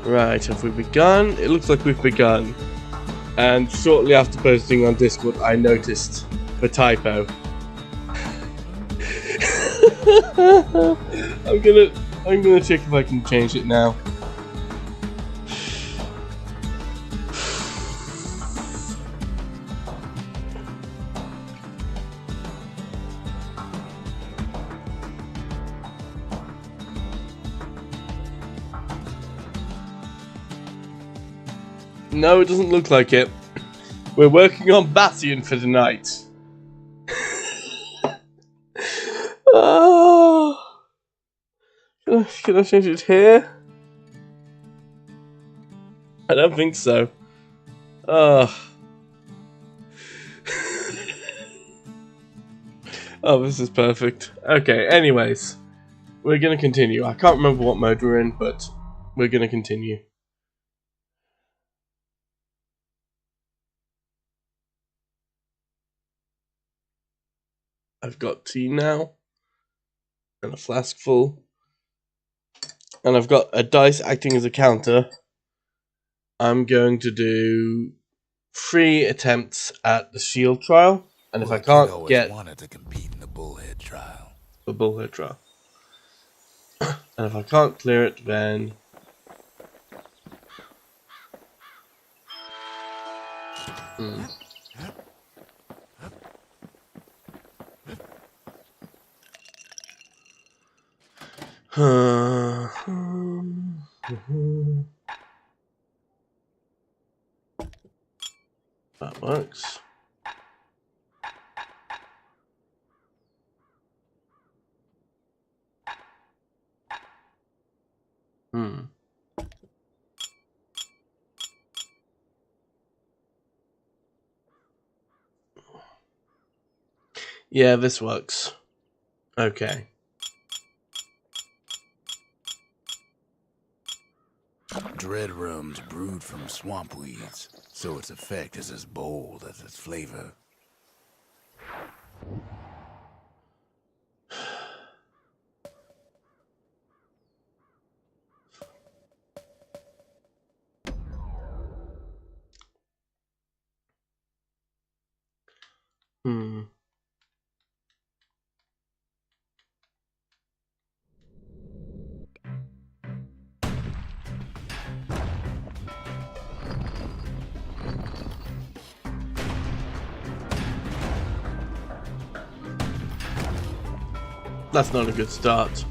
Right, have we begun? It looks like we've begun. And shortly after posting on Discord, I noticed the typo. I'm gonna check if I can change it now. No, it doesn't look like it. We're working on Bastion for tonight. Oh. Can I change it here? I don't think so. Oh. Oh, this is perfect. Okay, anyways. We're gonna continue. I can't remember what mode we're in, but we're gonna continue. I've got tea now. And a flask full. And I've got a dice acting as a counter. I'm going to do 3 attempts at the shield trial. And if I can't get... wanted to compete in the bullhead trial. The bullhead trial. And if I can't clear it, then... That works. Yeah, this works. Okay. Dread rum's brewed from swamp weeds, so its effect is as bold as its flavor. That's not a good start.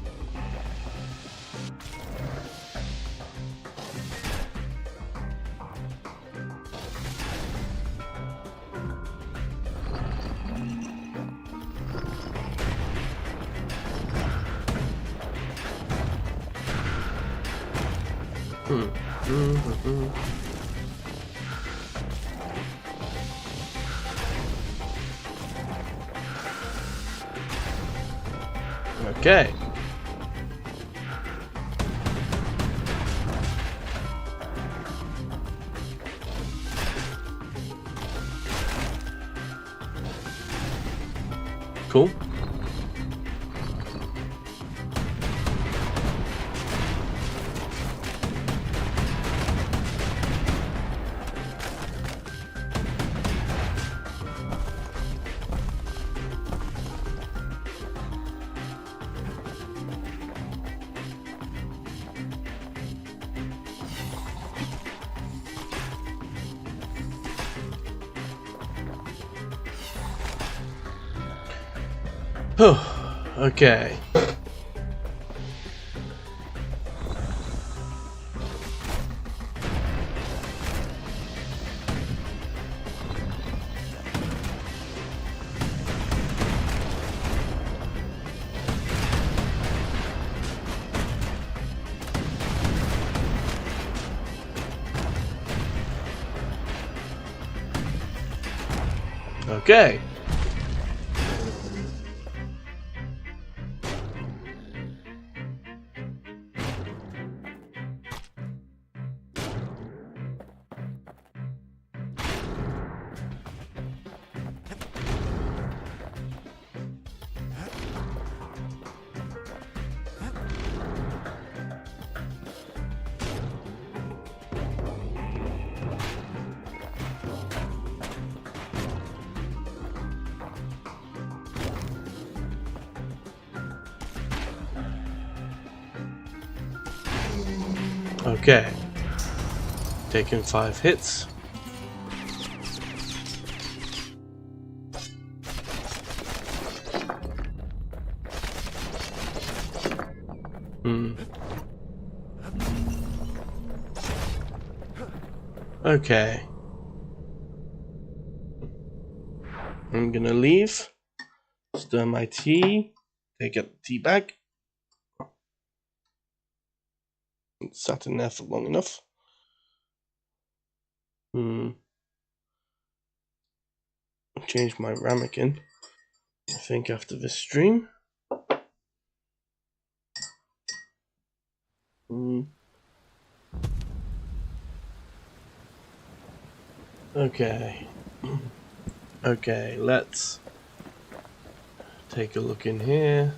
Okay. Cool. Oh, okay. Okay. Okay. Taking 5 hits. Okay. I'm gonna leave. Stir my tea. Take out the tea bag. It's sat in there for long enough. Change my ramekin, I think, after this stream. Okay. Okay, let's take a look in here.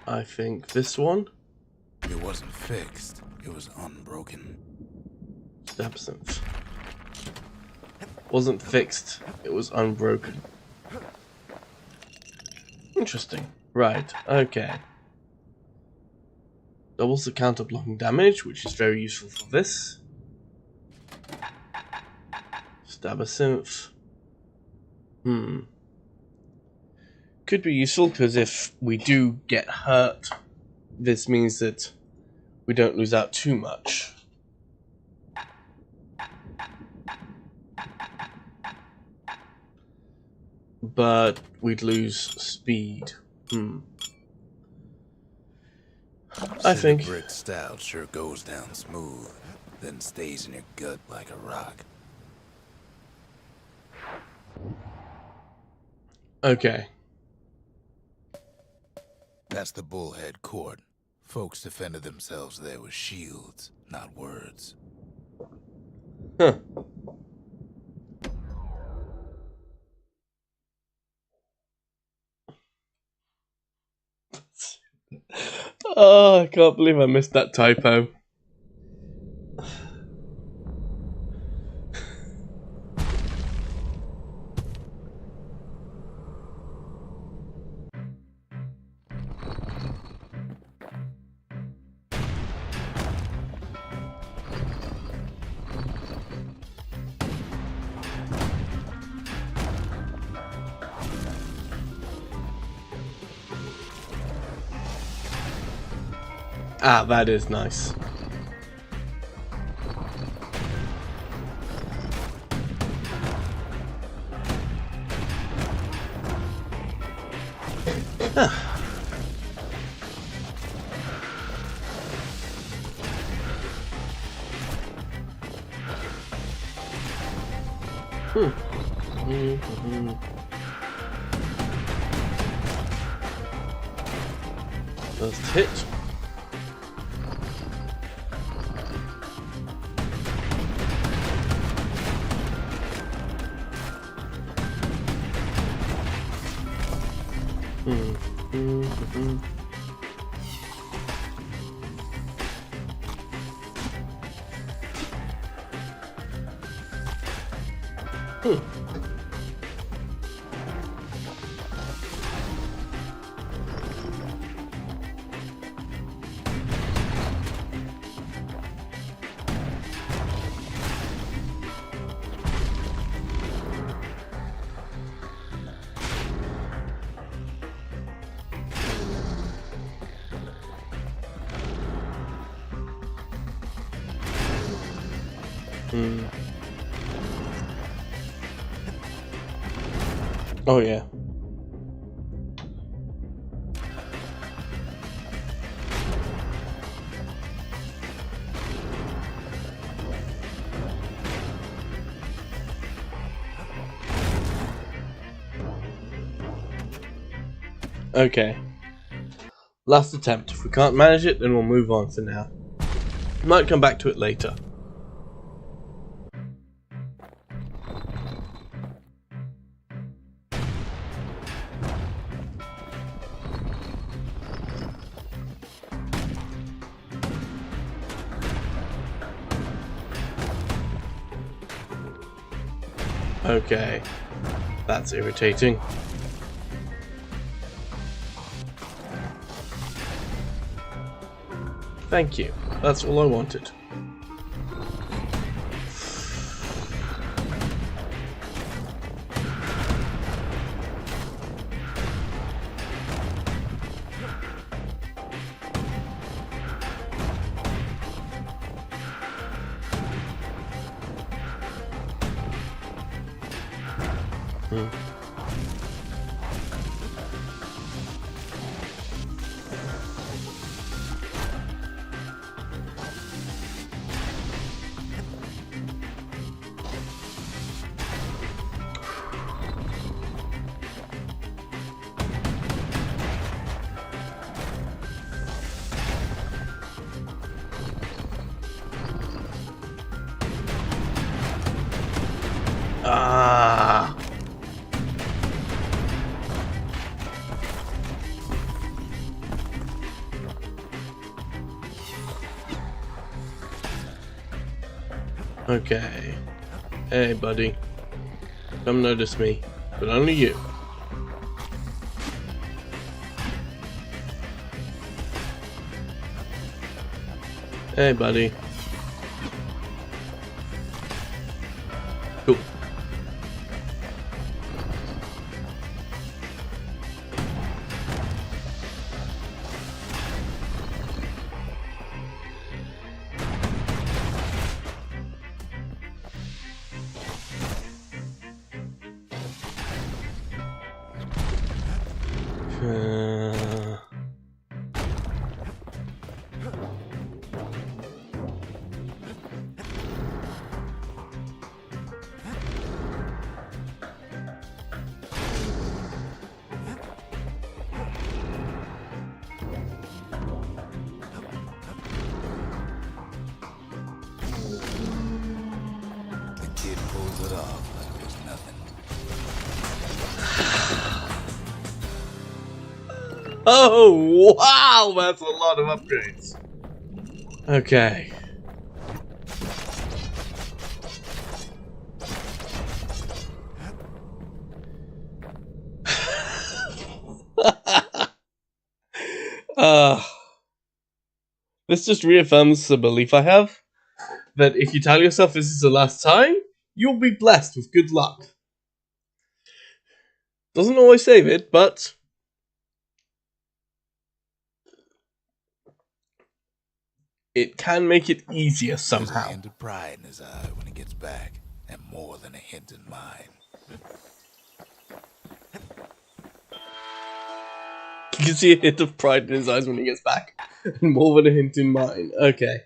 I think this one. It wasn't fixed. It was unbroken. Absinthe. Wasn't fixed. It was unbroken. Interesting. Right. Okay. Doubles the counter blocking damage, which is very useful for this. Stabasynth. Could be useful because if we do get hurt, this means that we don't lose out too much. But we'd lose speed. I think the brick stout sure goes down smooth, then stays in your gut like a rock. Okay. That's the Bullhead Court. Folks defended themselves there with shields, not words. Huh. Oh, I can't believe I missed that typo. Ah, that is nice. First hit. Oh yeah. Okay. Last attempt. If we can't manage it, then we'll move on for now. Might come back to it later. Okay. That's irritating. Thank you. That's all I wanted. Ah. Okay. Hey, buddy. Come notice me, but only you. Hey, buddy. Cool. The kid pulls it off like there's nothing. Oh, wow! That's a lot of upgrades. Okay. This just reaffirms the belief I have that if you tell yourself this is the last time, you'll be blessed with good luck. Doesn't always save it, but it can make it easier There's a somehow. hint of pride in his eye when he gets back, and more than a hint in mine. You can see a hint of pride in his eyes when he gets back, and more than a hint in mine. Okay.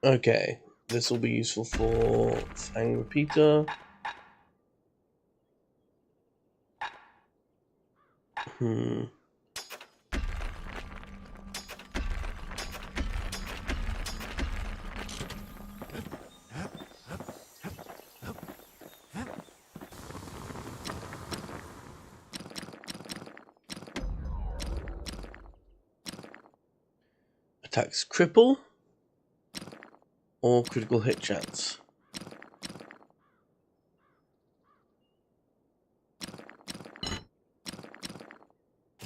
Okay, this will be useful for Fang Repeater. Attacks cripple or critical hit chance.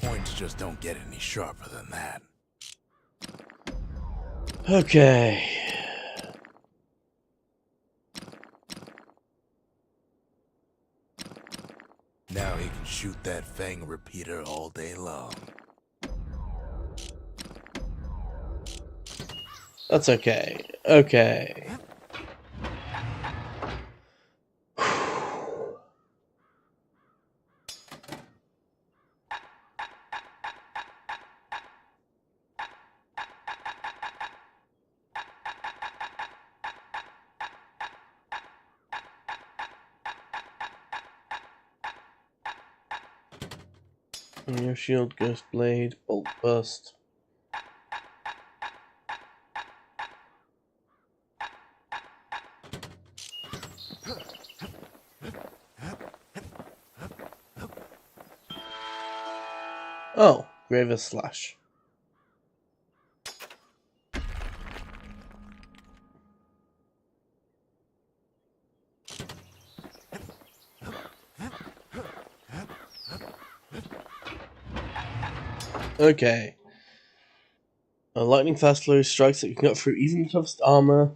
Points just don't get any sharper than that. Okay. Now he can shoot that Fang repeater all day long. That's okay. Okay. Your shield, Ghost Blade, Bolt Burst. Oh, Graver Slash. Okay. A lightning fast flow strikes that can cut through even the toughest armor.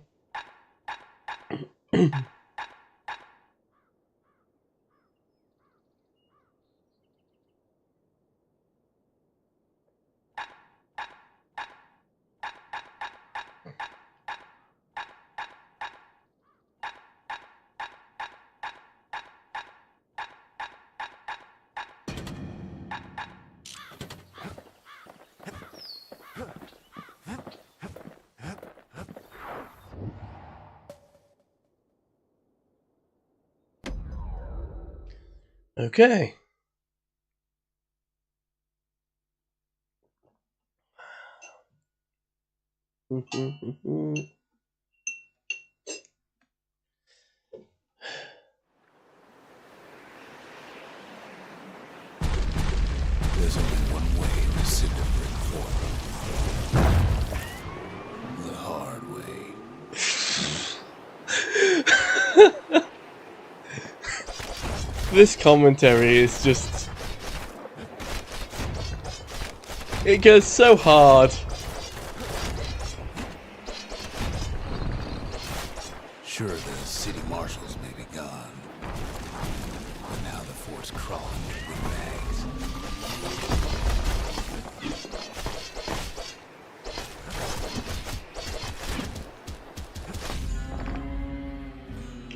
Okay. There's only one way to cinder brick forward. The hard way. This commentary is just... It goes so hard. Sure, the city marshals may be gone, but now the fort's crawling with windbags.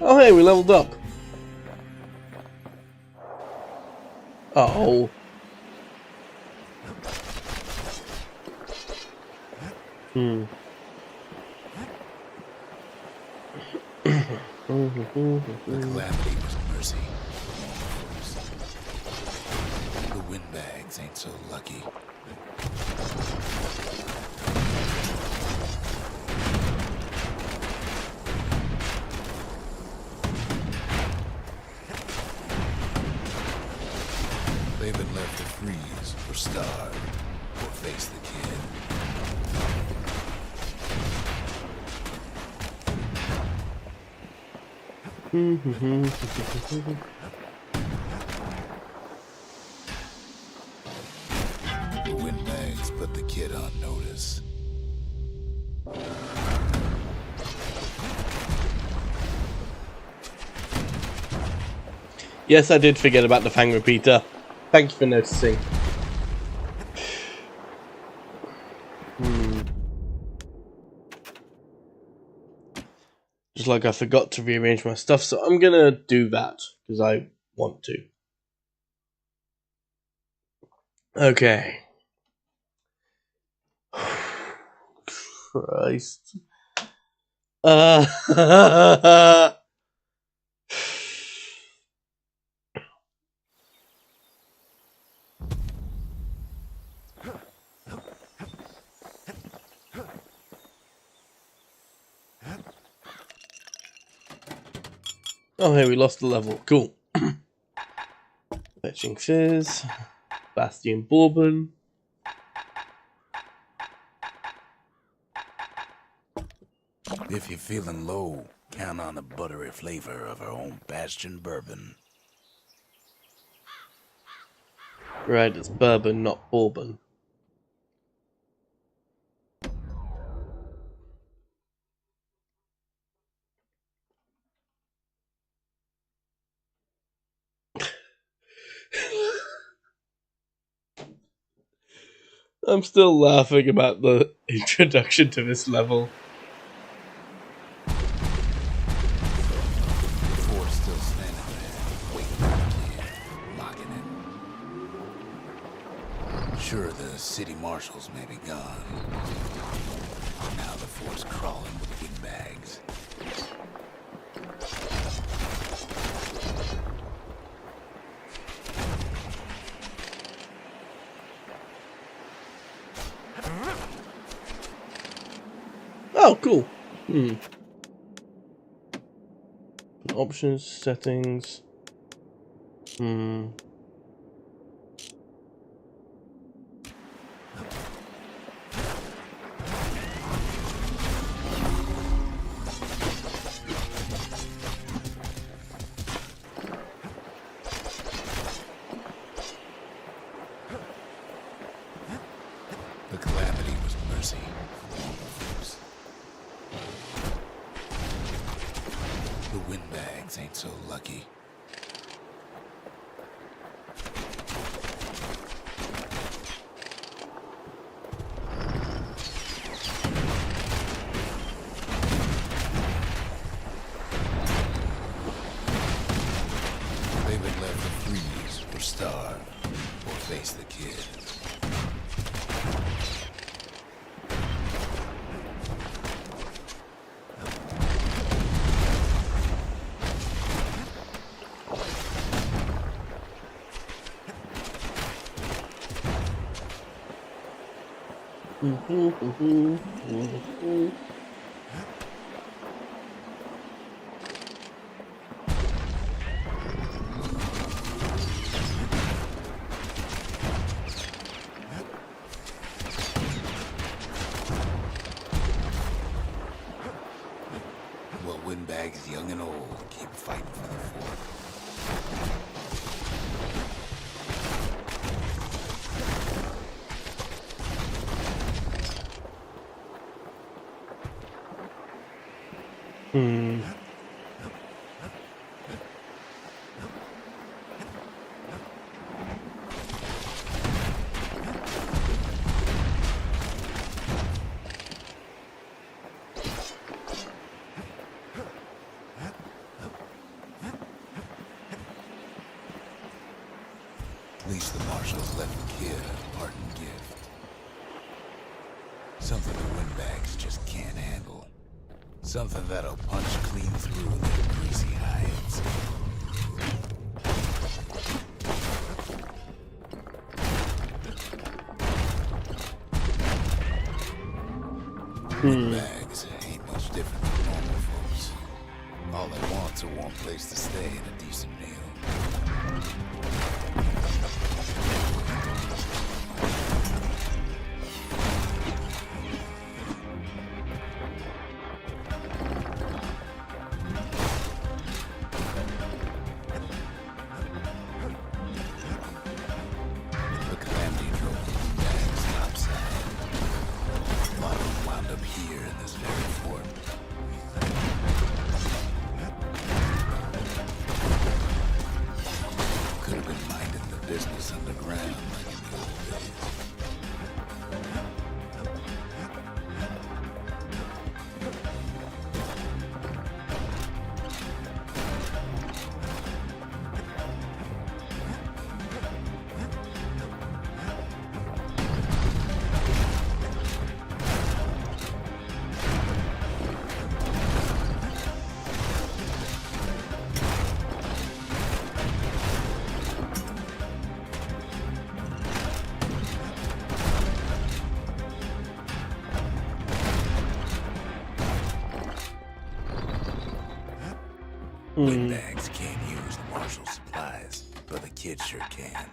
Oh hey, we leveled up. Oh. The calamity was mercy. The windbags ain't so lucky. They've been left to freeze or starve or face the kid. The windbags put the kid on notice. Yes, I did forget about the Fang Repeater. Thank you for noticing. Just like I forgot to rearrange my stuff, so I'm gonna do that, because I want to. Okay. Christ. Oh, hey, we lost the level. Cool. Fetching Fizz. Bastion Bourbon. If you're feeling low, count on the buttery flavor of our own Bastion bourbon. Right, it's bourbon, not bourbon. I'm still laughing about the introduction to this level. The fort's still standing there, waiting for the kid, mocking him. Sure, the city marshals may be gone. Now the fort's crawling with windbags. Oh, cool. Options, settings. windbags ain't so lucky. They've been left to freeze or starve or face the kid. Well, windbags young and old keep fighting for the fort. At least the marshals left the kid a parting gift. Something the windbags just can't handle. Something that'll punch clean through their greasy hides. Windbags ain't much different than normal folks. All they want's a warm place to stay and a decent meal. The calamity drove the windbags topside. A lot of them wound up here in this very fort. Could have been minding the business underground like in the old days. Windbags can't use the marshal supplies, but the kid sure can.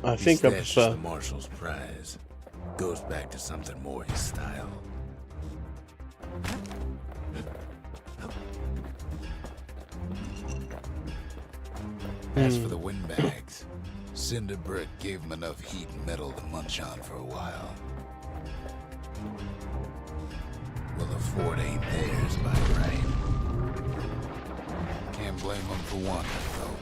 I think I He stashes prefer. the marshal's prize. Goes back to something more his style. As for the windbags, Cinder Brick gave him enough heat and metal to munch on for a while. Well, the fort ain't theirs by right. Can't blame them for wanting it, though.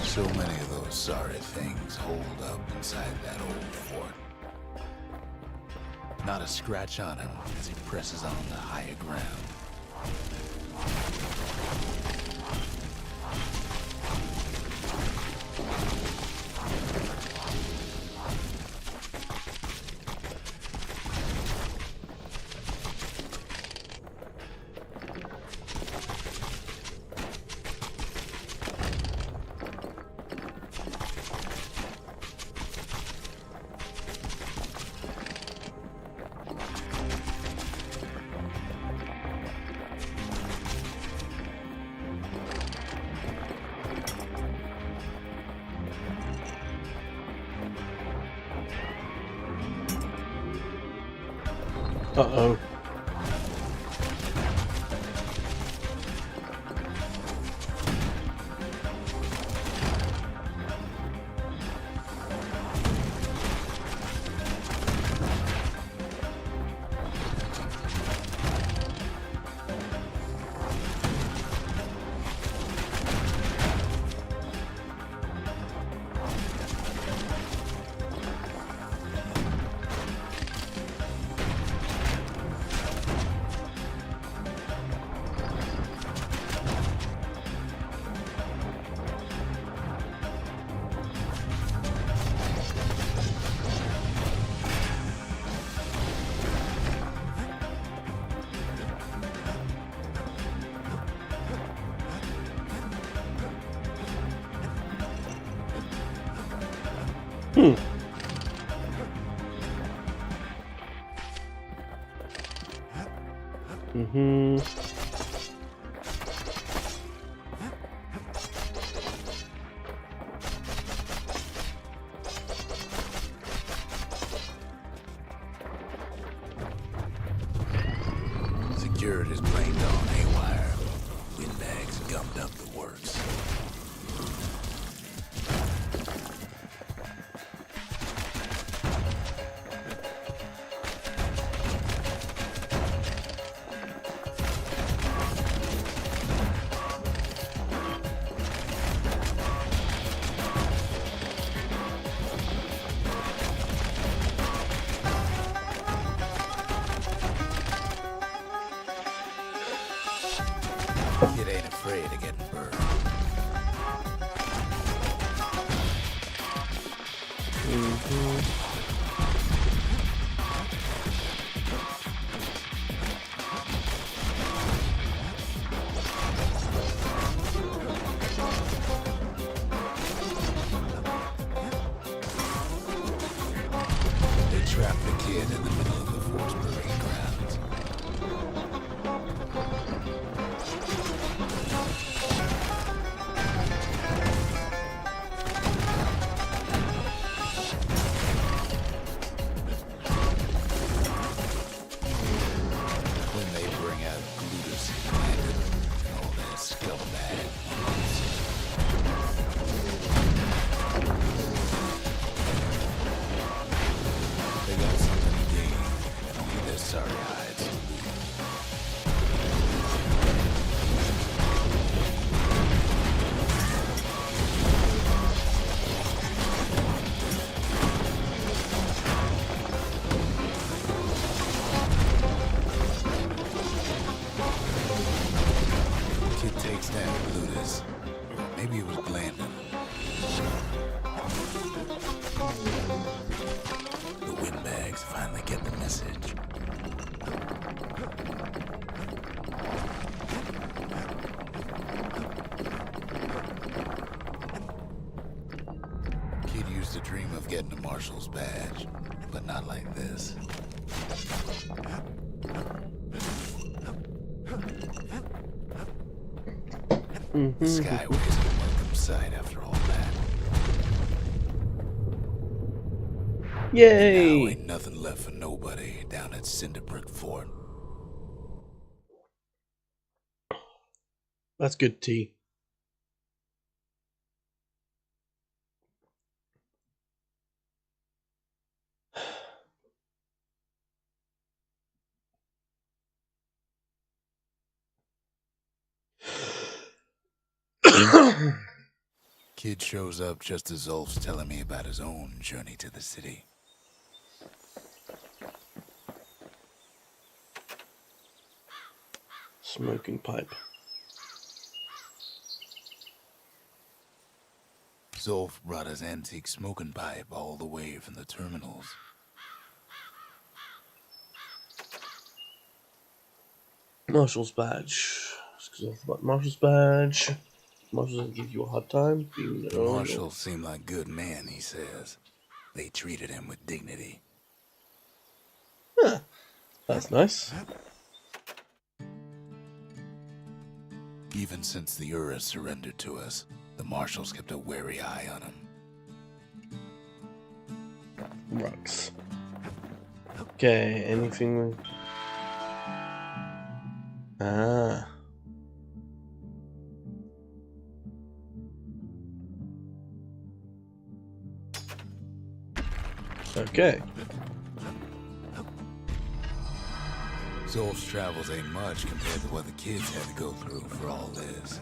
So many of those sorry things hold up inside that old fort. Not a scratch on him as he presses on to higher ground. Uh-oh. Mm-hmm. Security's plane gone haywire. Windbags gummed up the works. Kid ain't afraid of getting burned. They trapped the kid in the middle of the force parade grounds. When they bring out Glutus and all that scumbag. They got something to gain, and only their sorry hides. Kid takes down Glutus. Maybe it was Glandon. The windbags finally get the message. Kid used to dream of getting a marshal's badge, but not like this. The Skyway's a welcome sight after all that. Now Yay! ain't nothing left for nobody down at Cinderbrick Fort. That's good tea. Kid shows up just as Ulf's telling me about his own journey to the city. Smoking pipe. Zolf brought his antique smoking pipe all the way from the terminals. Marshal's badge. About Marshal's badge. Marshals will give you a hard time. Being The marshals seem like good men, he says. They treated him with dignity. Huh. That's nice. Even since the Ura surrendered to us, the marshals kept a wary eye on him. Rocks. Okay, anything Ah. Okay. Zolf's travels ain't much compared to what the kids had to go through for all this.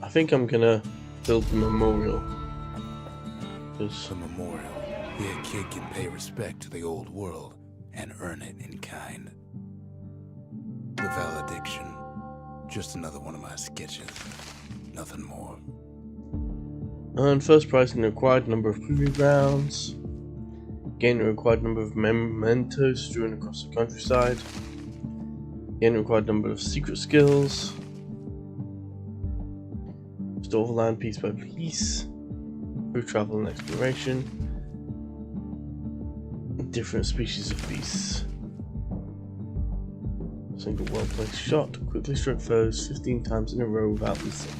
I think I'm gonna build the memorial. A memorial. Here a kid can pay respect to the old world and earn it in kind. The valediction. Just another one of my sketches. Nothing more. Earn first prize in the required number of proving grounds. Gain the required number of mementos strewn across the countryside. Gain the required number of secret skills. Restore the land piece by piece. Through travel and exploration. Different species of beasts. Single well-placed shot. Quickly struck foes 15 times in a row without missing.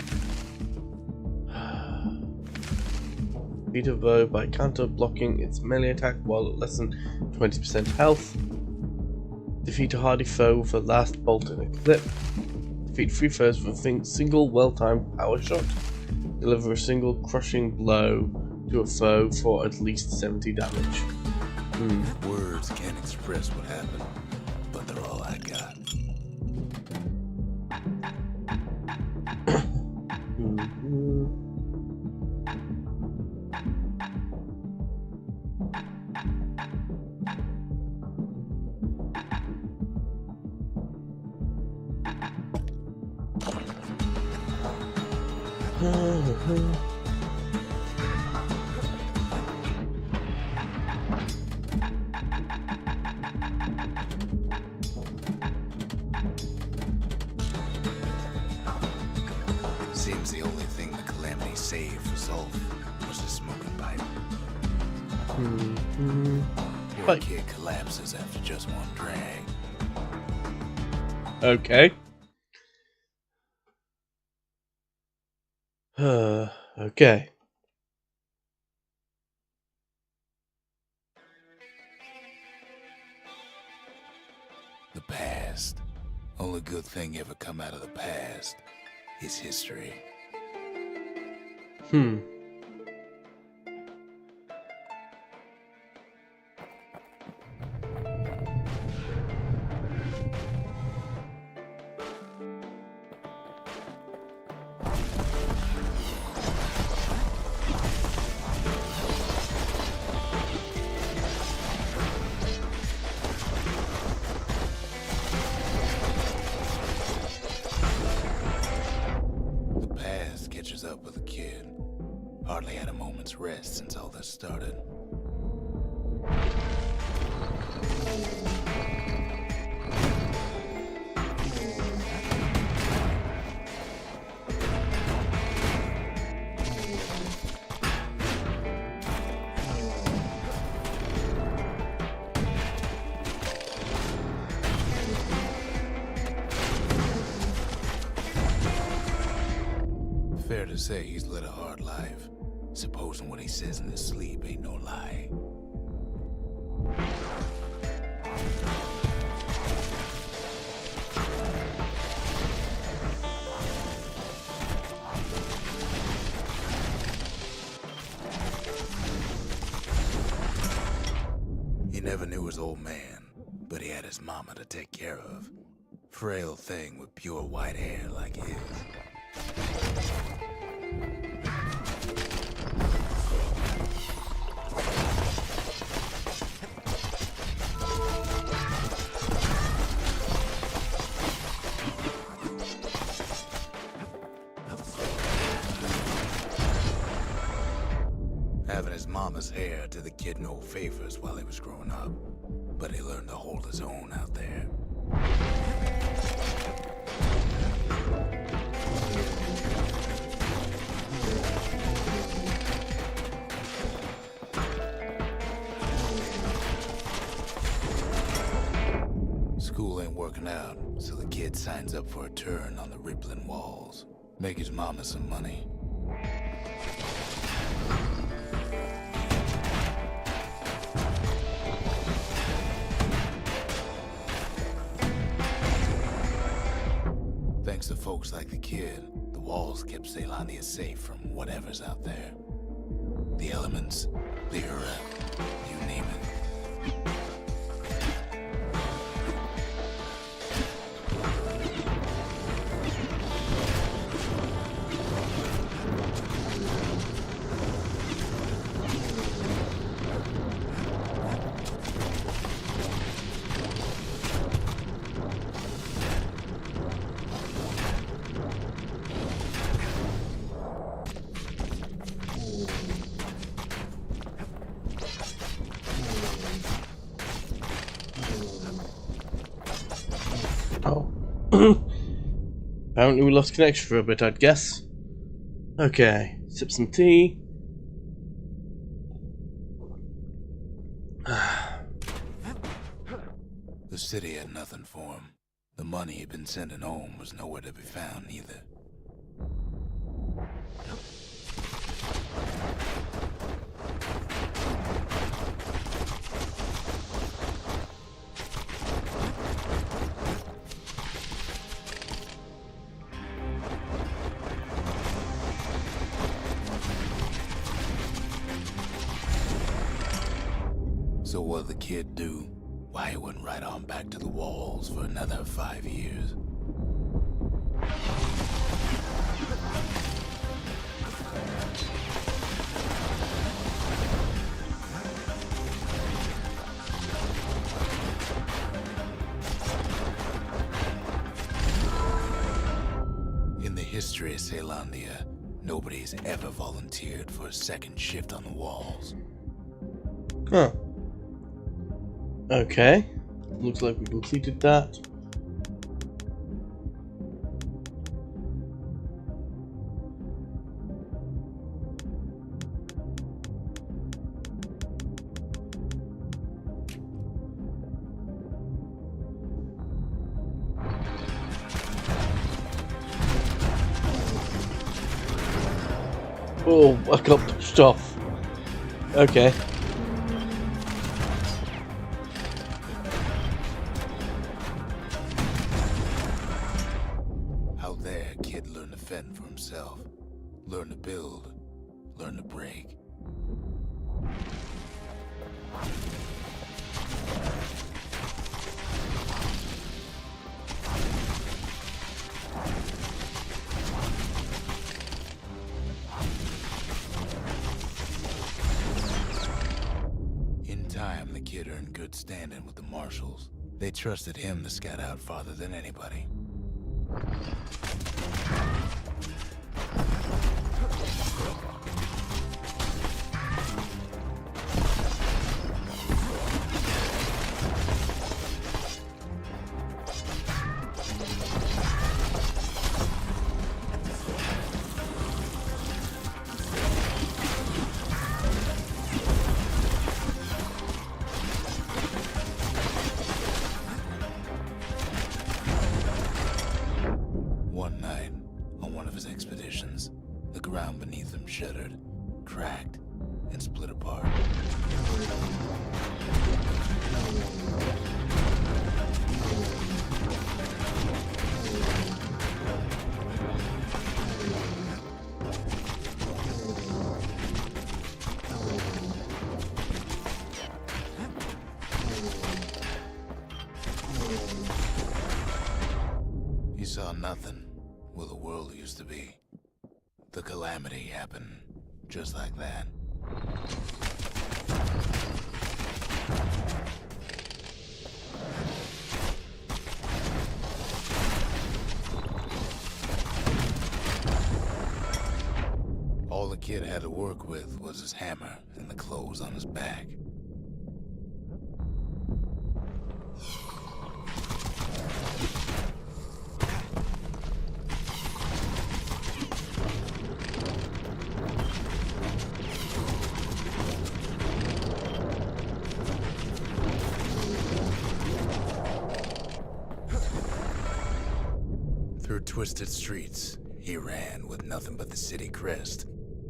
Defeat a foe by counter blocking its melee attack while at less than 20% health. Defeat a hardy foe with a last bolt in a clip. Defeat 3 foes with a single well-timed power shot. Deliver a single crushing blow to a foe for at least 70 damage. Words can't express what happened, but they're all I got. Seems the only thing the Calamity saved for Zolf was the smoking pipe. Poor kid collapses after just one drag. Okay. Okay. The past. Only good thing ever come out of the past is history. Up with a kid. Hardly had a moment's rest since all this started. Fair to say he's led a hard life, supposing what he says in his sleep ain't no lie. He never knew his old man, but he had his mama to take care of. Frail thing with pure white hair like his. Having his mama's hair did the kid no favors while he was growing up, but he learned to hold his own out there. School ain't working out, so the kid signs up for a turn on the rippling walls. Make his mama some money. Thanks to folks like the kid, the walls kept Caelondia safe from whatever's out there. The elements, the Ura, you name it. Oh. Apparently we lost connection for a bit, I'd guess. Okay, sip some tea. The city had nothing for him. The money he'd been sending home was nowhere to be found either. So what'd the kid do? Why, he went right on back to the walls for another 5 years. In the history of Caelondia, nobody's ever volunteered for a second shift on the walls. Huh. Okay. Looks like we completed that. Oh, I got pushed off. Okay. Out there, kid learned to fend for himself. Learn to build. Learn to break. In time, the kid earned good standing with the marshals. They trusted him to scout out farther than anybody. One night, on one of his expeditions, the ground beneath him shuddered, cracked, and split apart. He saw nothing where the world used to be. The calamity happened just like that. All the kid had to work with was his hammer and the clothes on his back. Through twisted streets, He ran with nothing but the city crest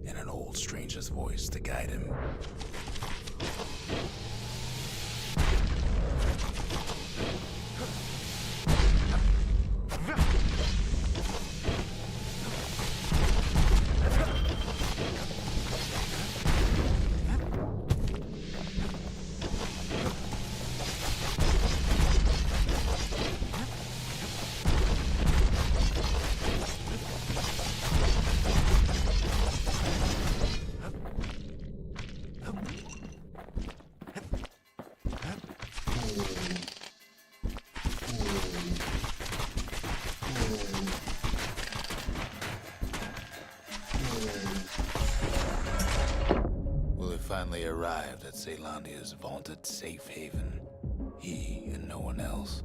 and an old stranger's voice to guide him. Finally arrived at Caelandia's vaunted safe haven. He and no one else.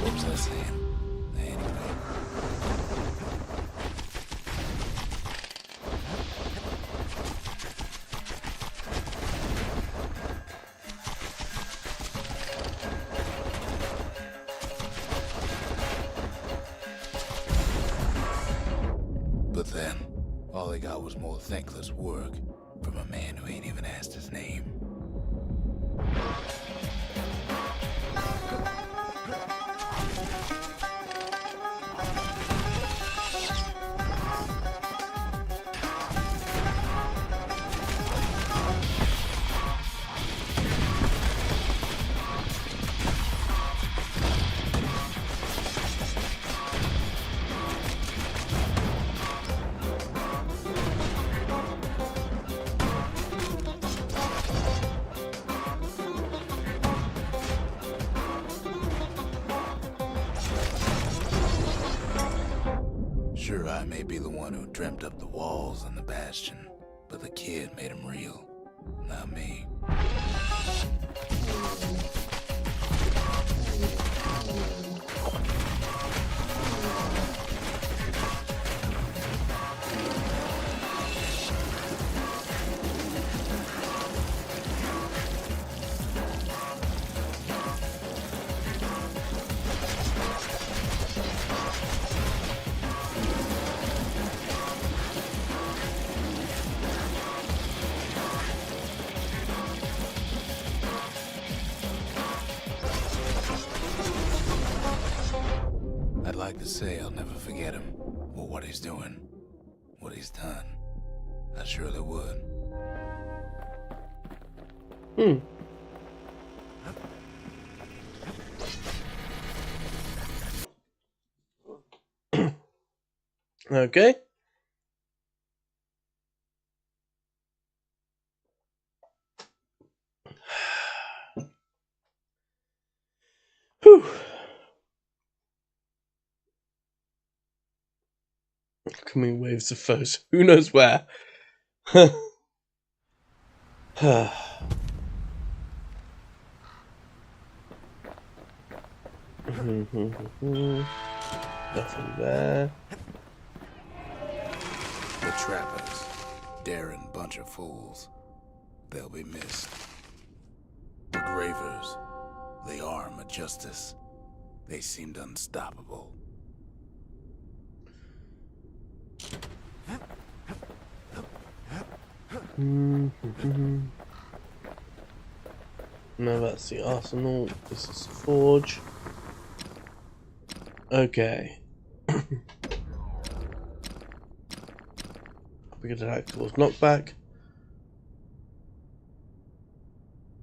What was I saying? Anyway. But then, all they got was more thankless work from a man who ain't even asked his name. Sure, I may be the one who dreamt up the walls and the Bastion, but the kid made them real, not me. I'd like to say I'll never forget him, or what he's doing, what he's done. I surely would. Okay. Whew. Coming waves of foes. Who knows where? Nothing there. The trappers, daring bunch of fools. They'll be missed. The gravers, the arm of justice. They seemed unstoppable. No, that's the arsenal. This is the forge. Okay. We get attack towards knockback.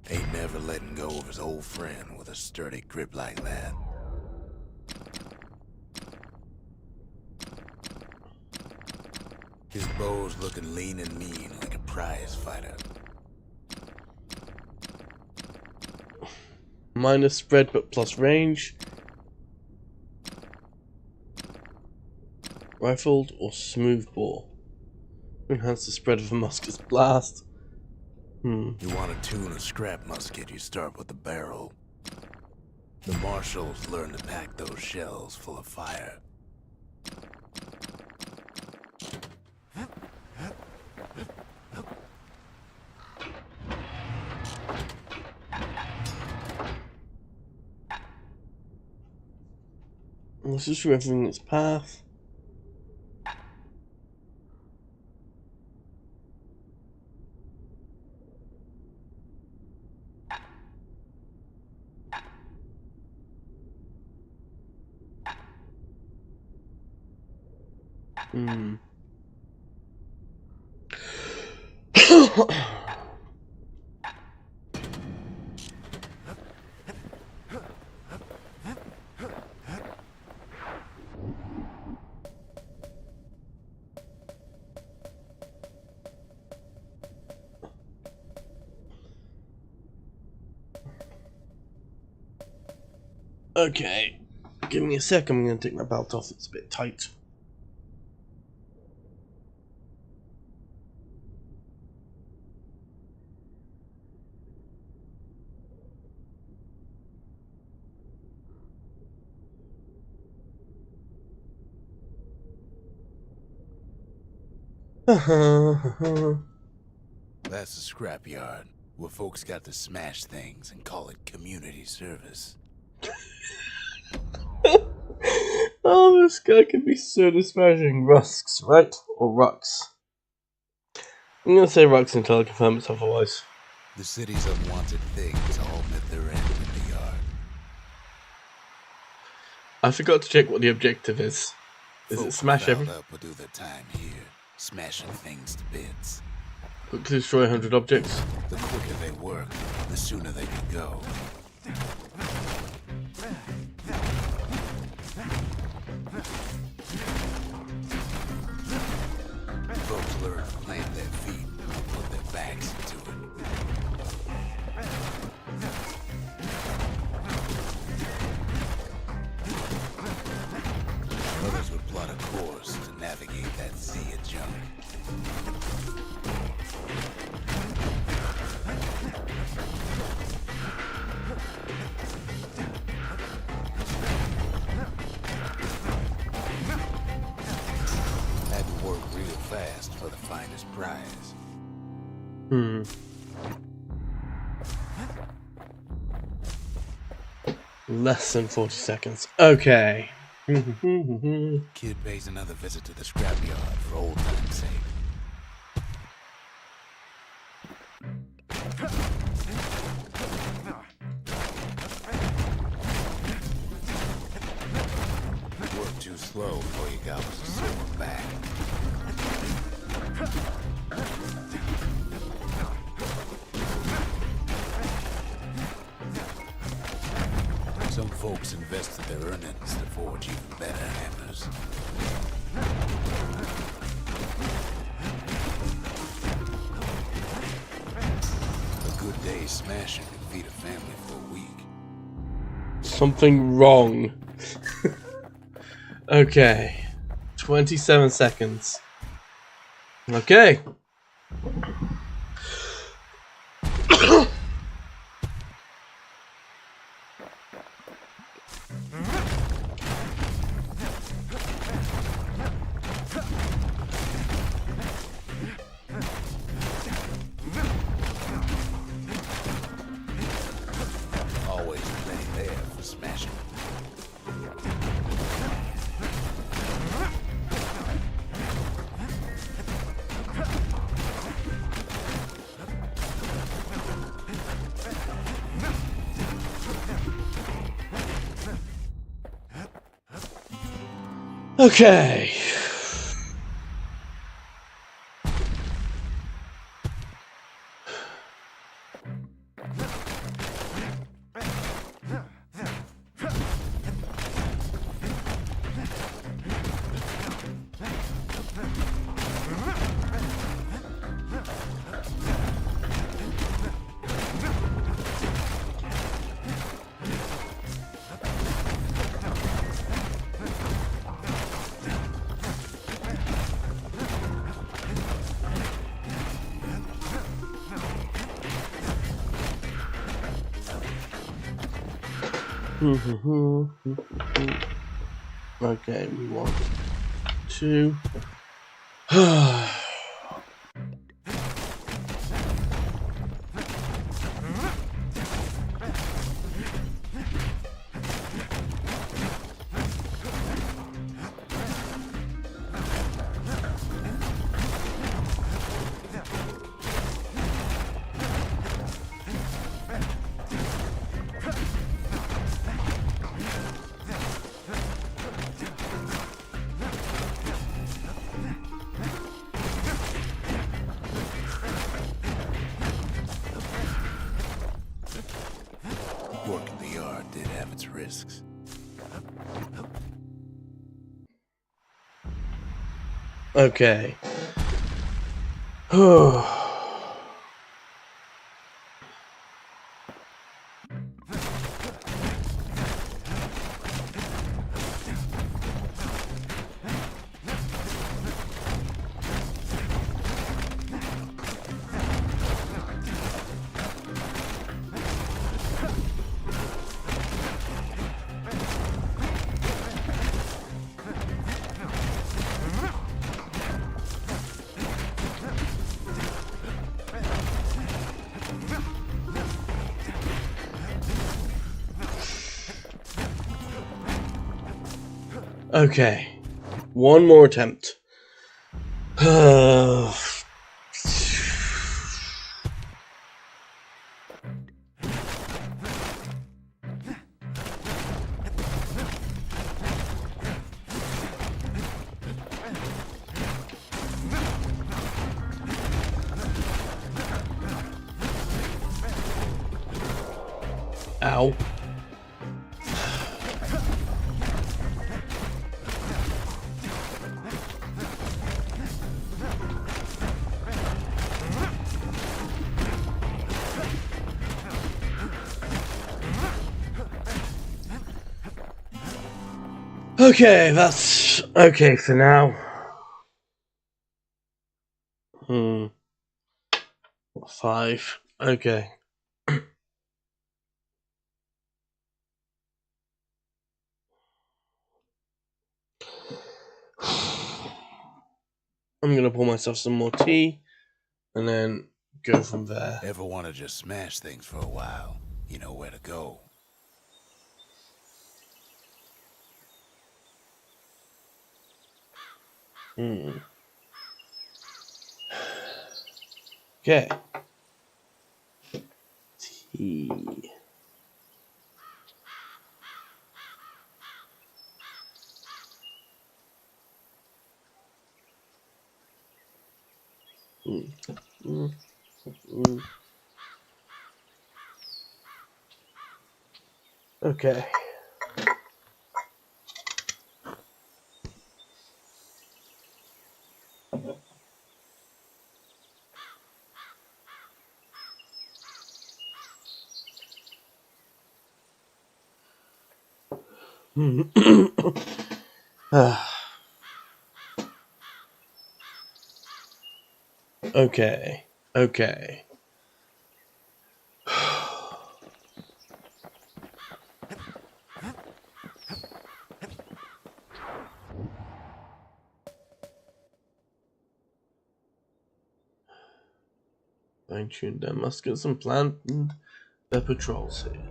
Ain't never letting go of his old friend with a sturdy grip like that. His bow's looking lean and mean like a prize fighter. Minus spread but plus range. Rifled or smooth bore. Enhance the spread of a musket's blast. You want to tune a scrap musket, you start with the barrel. The marshals learn to pack those shells full of fire. Let's just do everything in its path. Okay, give me a sec, I'm going to take my belt off, it's a bit tight. That's a scrapyard, where folks got to smash things and call it community service. Oh, this guy could be so disparaging. Rusks, right? Or Rux? I'm gonna say Rux until I confirm it's otherwise. The city's unwanted things all met their end in the yard. I forgot to check what the objective is. Is it smash everything? Up will do their time here, smashing things to bits. Quickly destroy 100 objects. The quicker they work, the sooner they can go. Folks learn to plant their feet and put their backs into it. Others would plot a course to navigate that sea of junk. Had to work real fast for the finest prize. Less than 40 seconds. Okay. Kid pays another visit to the scrapyard for old time's sake. Worked too slow before you got was a sore back. Some folks invested their earnings to forge even better hammers. A good day's smashing can feed a family for a week. Something wrong. Okay. 27 seconds. Okay. Always plenty there for smashing. Okay. Okay, we want to. Okay. Okay. One more attempt. Ow. Okay, that's okay for now. 5. Okay. I'm gonna pour myself some more tea and then go from there. Ever want to just smash things for a while? You know where to go. Okay. Tea. Okay. Okay. Okay. Fine-tune their muskets and plan their patrols here.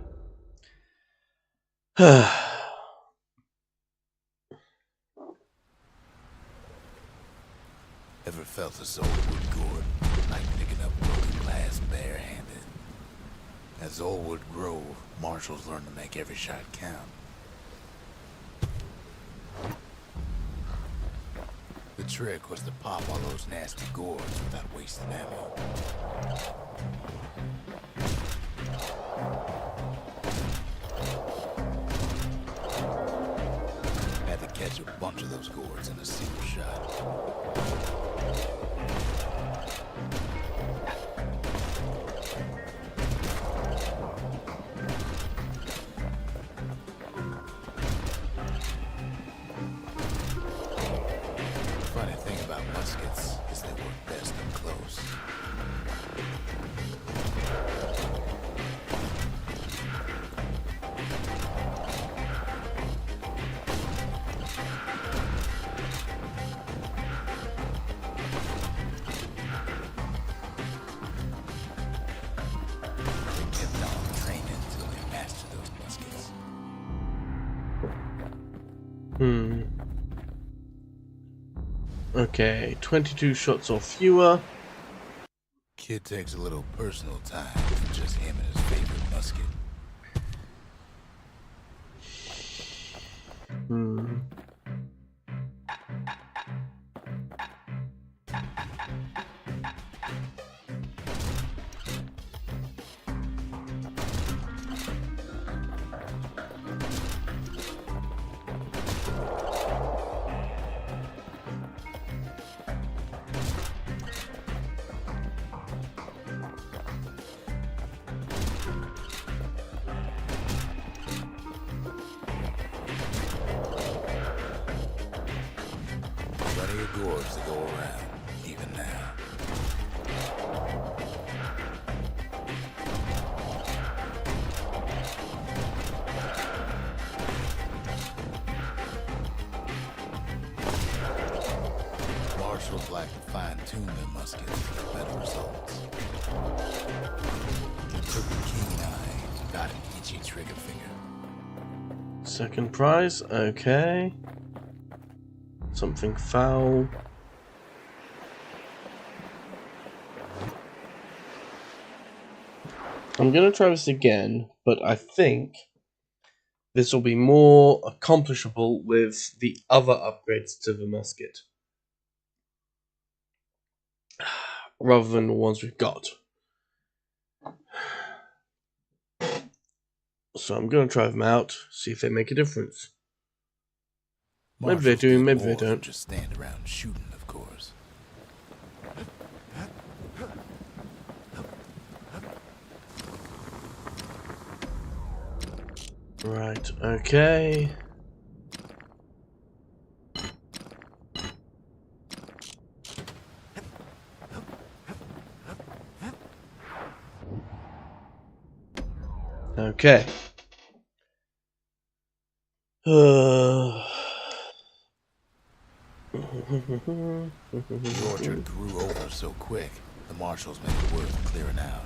Ever felt a soul wood gourd, like picking up broken glass barehanded? At Zolwood Grove, marshals learned to make every shot count. The trick was to pop all those nasty gourds without wasting ammo. Had to catch a bunch of those gourds in a single shot. Funny thing about muskets is they work best up close. They kept on training until they mastered those muskets. Okay, 22 shots or fewer. Kid takes a little personal time with just him and his favorite musket. Plenty of gourds to go around, even now. Marshals like to fine-tune their muskets for better results. Took a keen eye, got an itchy trigger finger. Second prize, okay. Something foul. I'm gonna try this again, but I think this will be more accomplishable with the other upgrades to the musket, rather than the ones we've got. So I'm gonna try them out, see if they make a difference. Maybe they do, maybe they don't. Just stand around shooting, of course. Right, okay. Okay. The orchard grew over so quick, the marshals made it worth clearing out.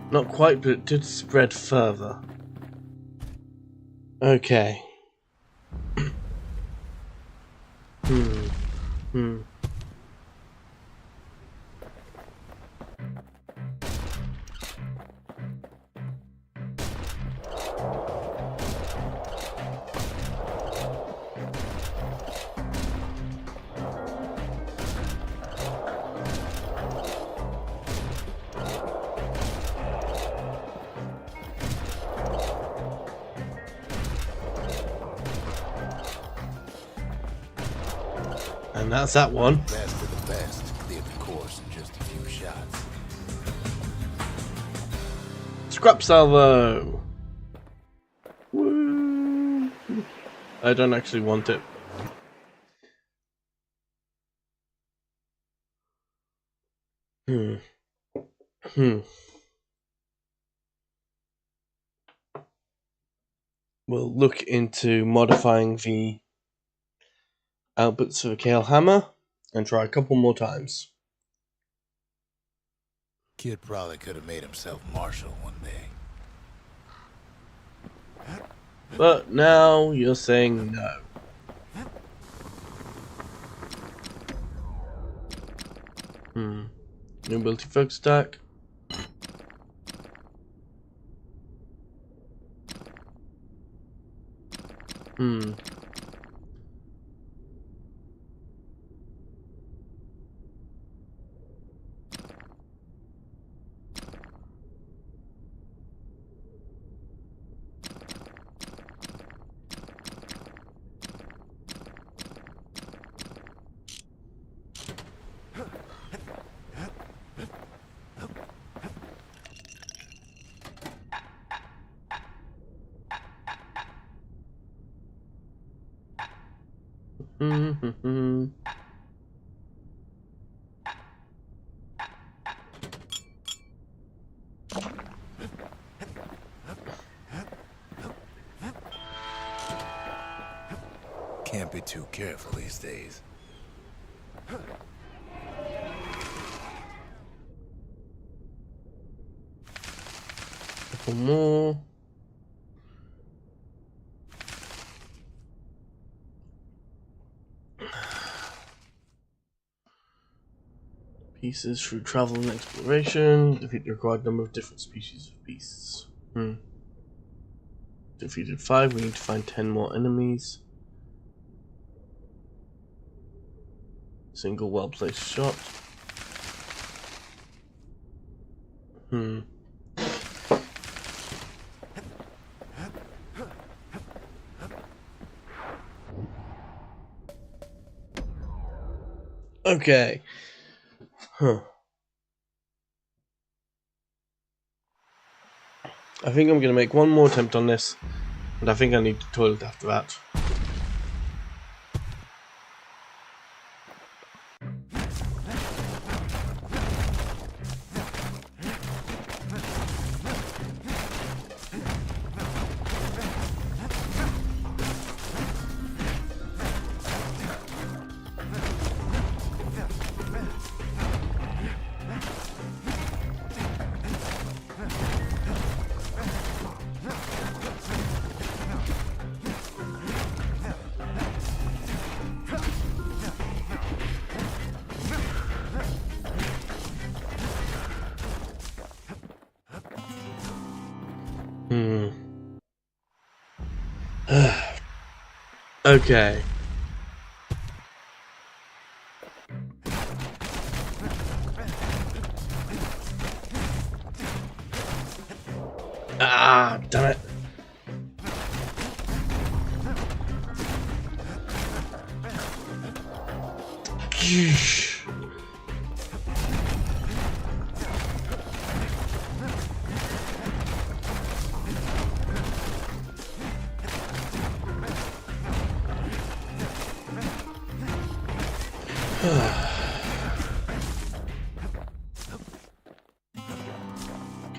Not quite, but it did spread further. Okay. And that's that one. Best of the best cleared the course in just a few shots. Scrap salvo! Woo! I don't actually want it. We'll look into modifying the outputs of a Kale Hammer and try a couple more times. Kid probably could have made himself marshal one day. But now you're saying no. New multi-focus stack. Can't be too careful these days. Couple more. Pieces through travel and exploration. Defeat the required number of different species of beasts. Defeated 5. We need to find 10 more enemies. Single well-placed shot. Okay. I think I'm going to make one more attempt on this, and I think I need the toilet after that. Okay. Ah, damn it.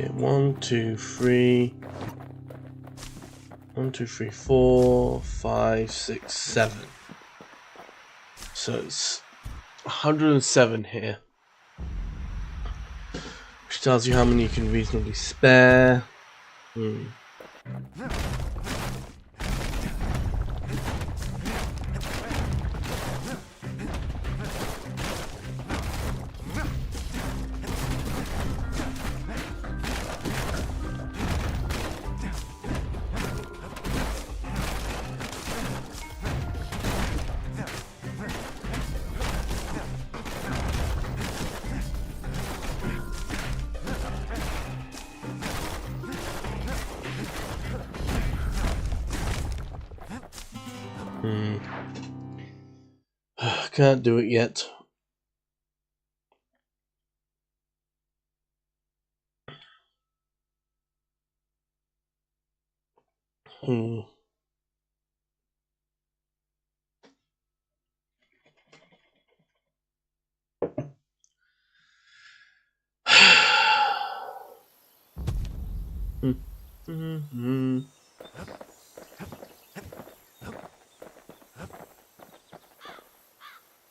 Okay, 1, 2, 3. 1, 2, 3, 4, 5, 6, 7. So it's 107 here. Which tells you how many you can reasonably spare. Can't do it yet.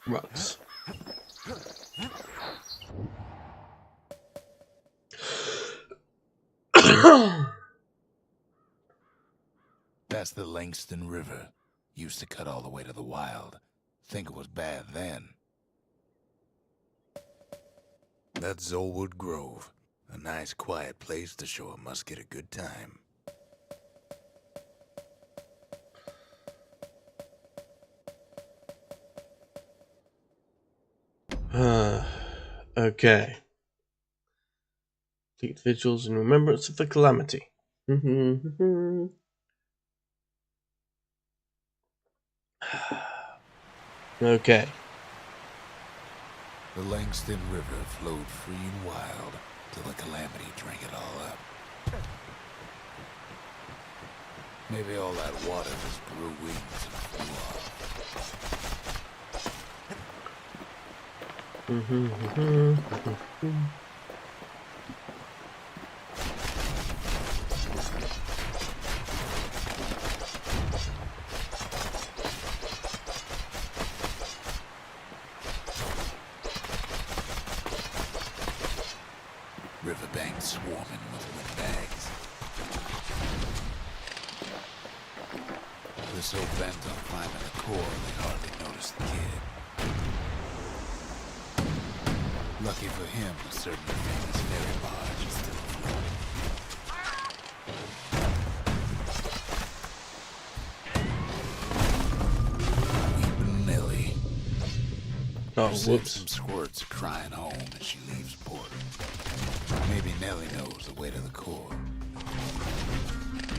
Rocks. That's the Langston River. Used to cut all the way to the wild. Think it was bad then. That's Zolwood Grove. A nice quiet place to show a musket a good time. Okay. Complete vigils in remembrance of the calamity. Okay. The Langston River flowed free and wild till the calamity drank it all up. Maybe all that water just grew wings and flew off. Riverbanks swarming with windbags. They're so bent on climbing the core, they hardly notice the kid. Lucky for him, a certain famous ferry barge is still afloat. Weeping Nellie. Oh, Her whoops. some squirts are crying home as she leaves port. Maybe Nellie knows the way to the core.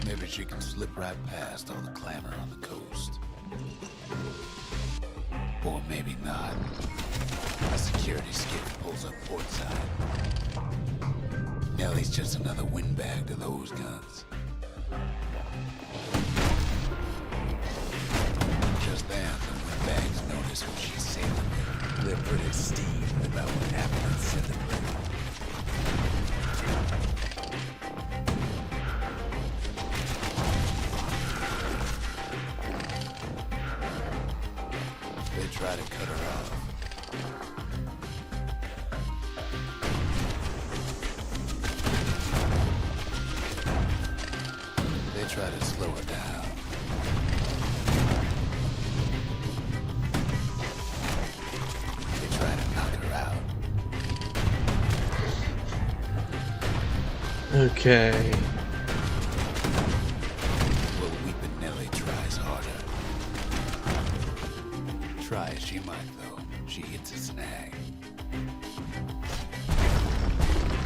Maybe she can slip right past all the clamor on the coast. Or maybe not. A security skiff pulls up portside. Nellie's just another windbag to those guns. Just then, the windbags notice who she's sailing with. They're pretty steamed about what happened in Cinnamon. They try to cut her off. They try to slow her down. They try to knock her out. Okay. Well, Weeping Nellie tries harder. Try as she might, though, she hits a snag.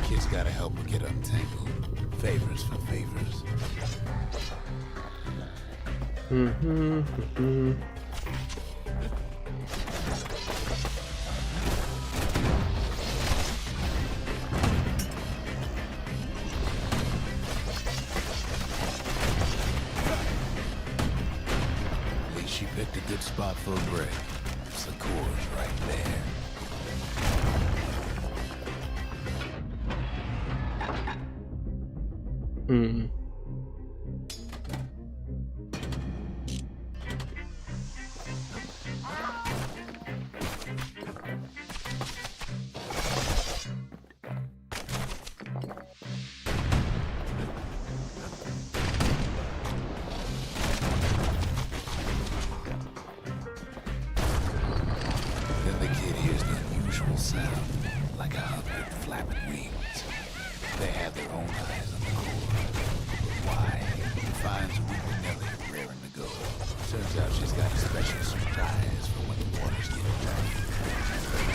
Kid's gotta help her get untangled. Favors for favors. At least she picked a good spot for a break. It's the core's right there. Then the kid hears the unusual sound, like a hundred flapping wings. They have their own eyes on the core. But why? He finds Weeping Nellie raring to go. Turns out she's got a special surprise for when the waters get rough.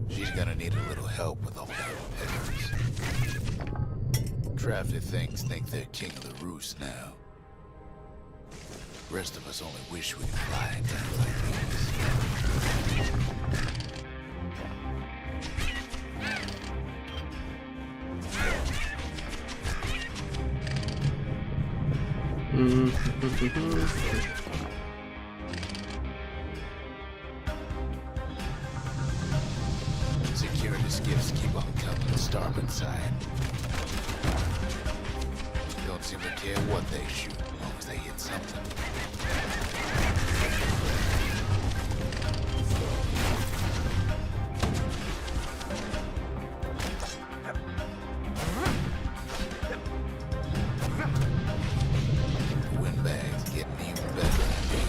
She's gonna need a little help with all her peppers. Drafty things think they're king of the roost now. Rest of us only wish we could fly in times like Mm-hmm. security skiffs keep on coming to starboard side. Don't seem to care what they shoot, as long as they hit something. The windbags getting even better than me.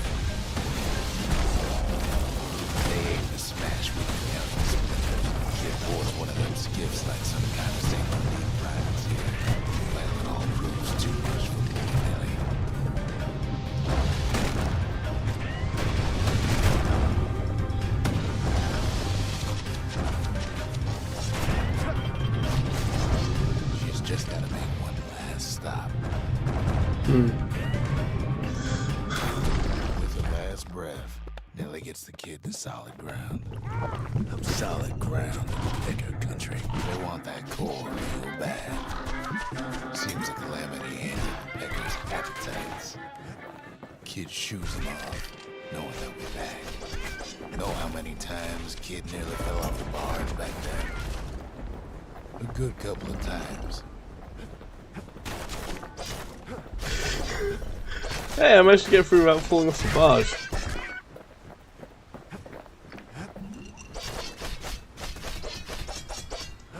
They aim to smash with the young splinters. Get board one of them skiffs like some kind of single lead privateer. Well, it all proves too much for poor Nellie. She's just gotta make one last stop. With her last breath, Nellie gets the kid to solid ground. Solid ground in the Picker country. They want that core real bad. Seems a calamity handed Pecker's appetites. Kid shoes them off, knowing they'll be back. Know how many times Kid nearly fell off the barge back then? A good couple of times. Hey, I managed to get through without falling off the barge.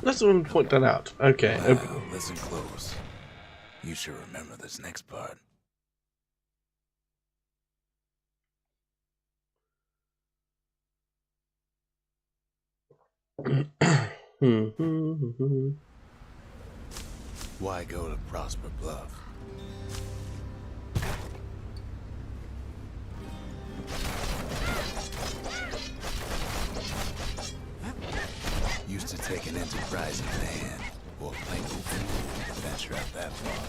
Let's point that out. Okay. Now, listen close. You should remember this next part. Why go to Prosper Bluff? Used to take an enterprising man or plain old fool to venture out that far.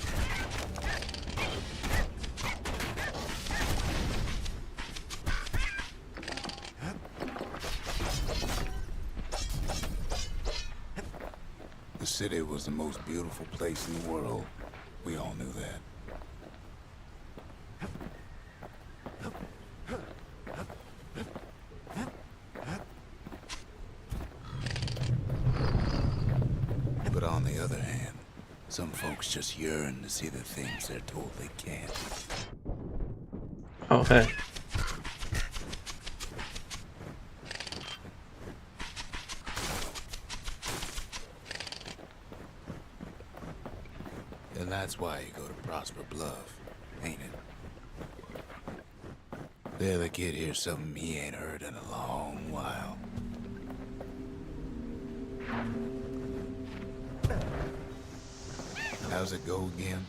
The city was the most beautiful place in the world. We all knew that. But on the other hand, some folks just yearn to see the things they're told they can't. Oh, hey. And that's why you go to Prosper Bluff, ain't it? There the kid hears something he ain't heard in a long while. How's it go again?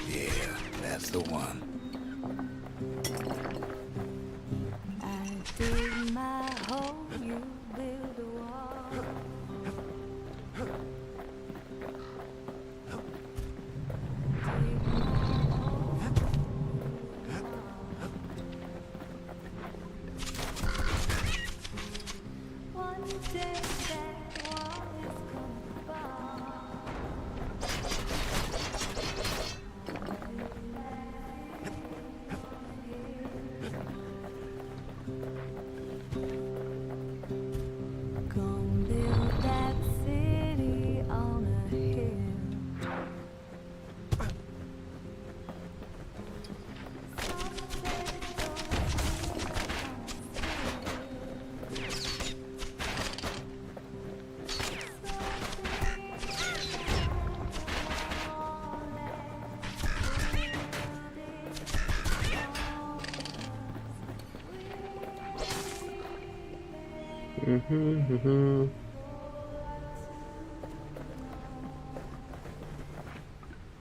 Yeah, that's the one. I dig my hole, you build a wall. One day that wall is gonna fall. Gonna build that city on a hill.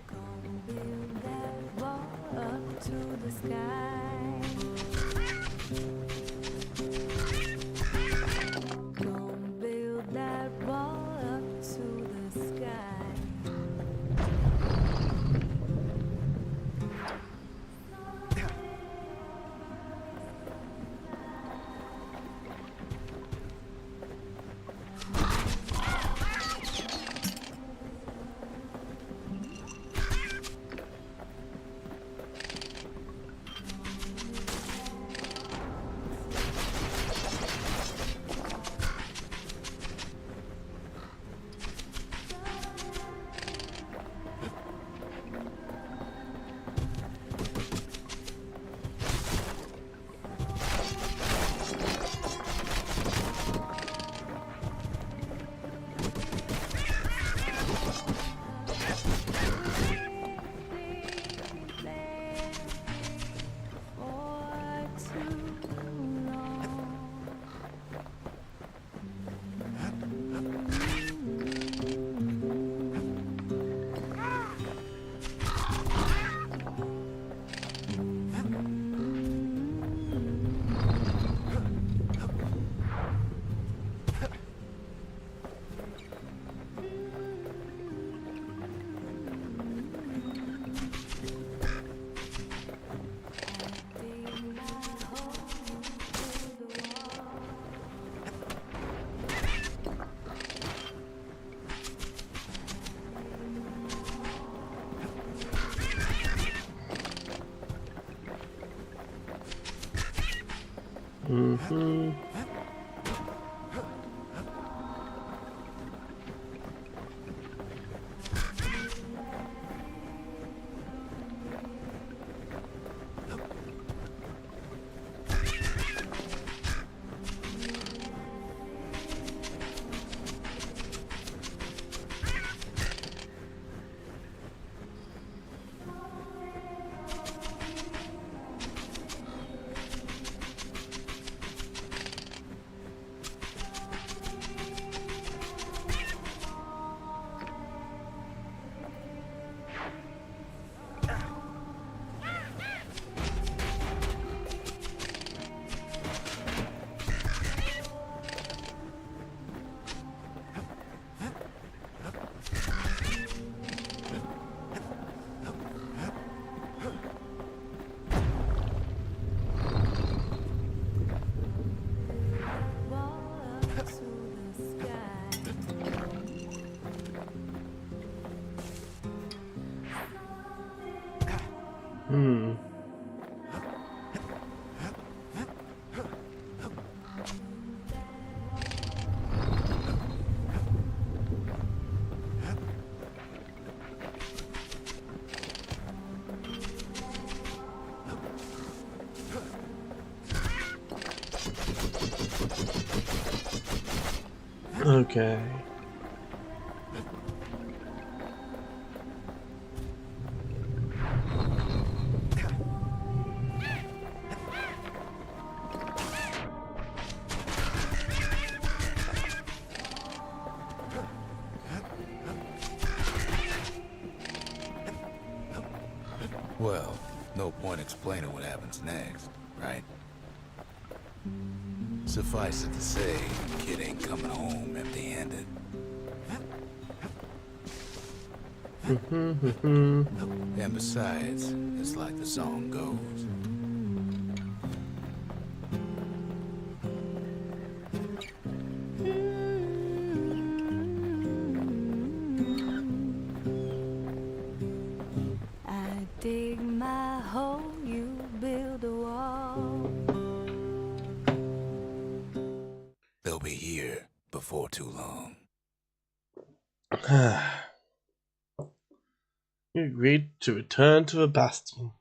Gonna build that wall up to the sky. Gonna build that wall up to the sky. Hmm. Okay. Well, no point explaining what happens next, right? Suffice it to say, kid ain't coming home empty-handed. And besides, it's like the song goes. I dig my hole, you build a wall. They'll be here before too long. You agreed to return to the Bastion.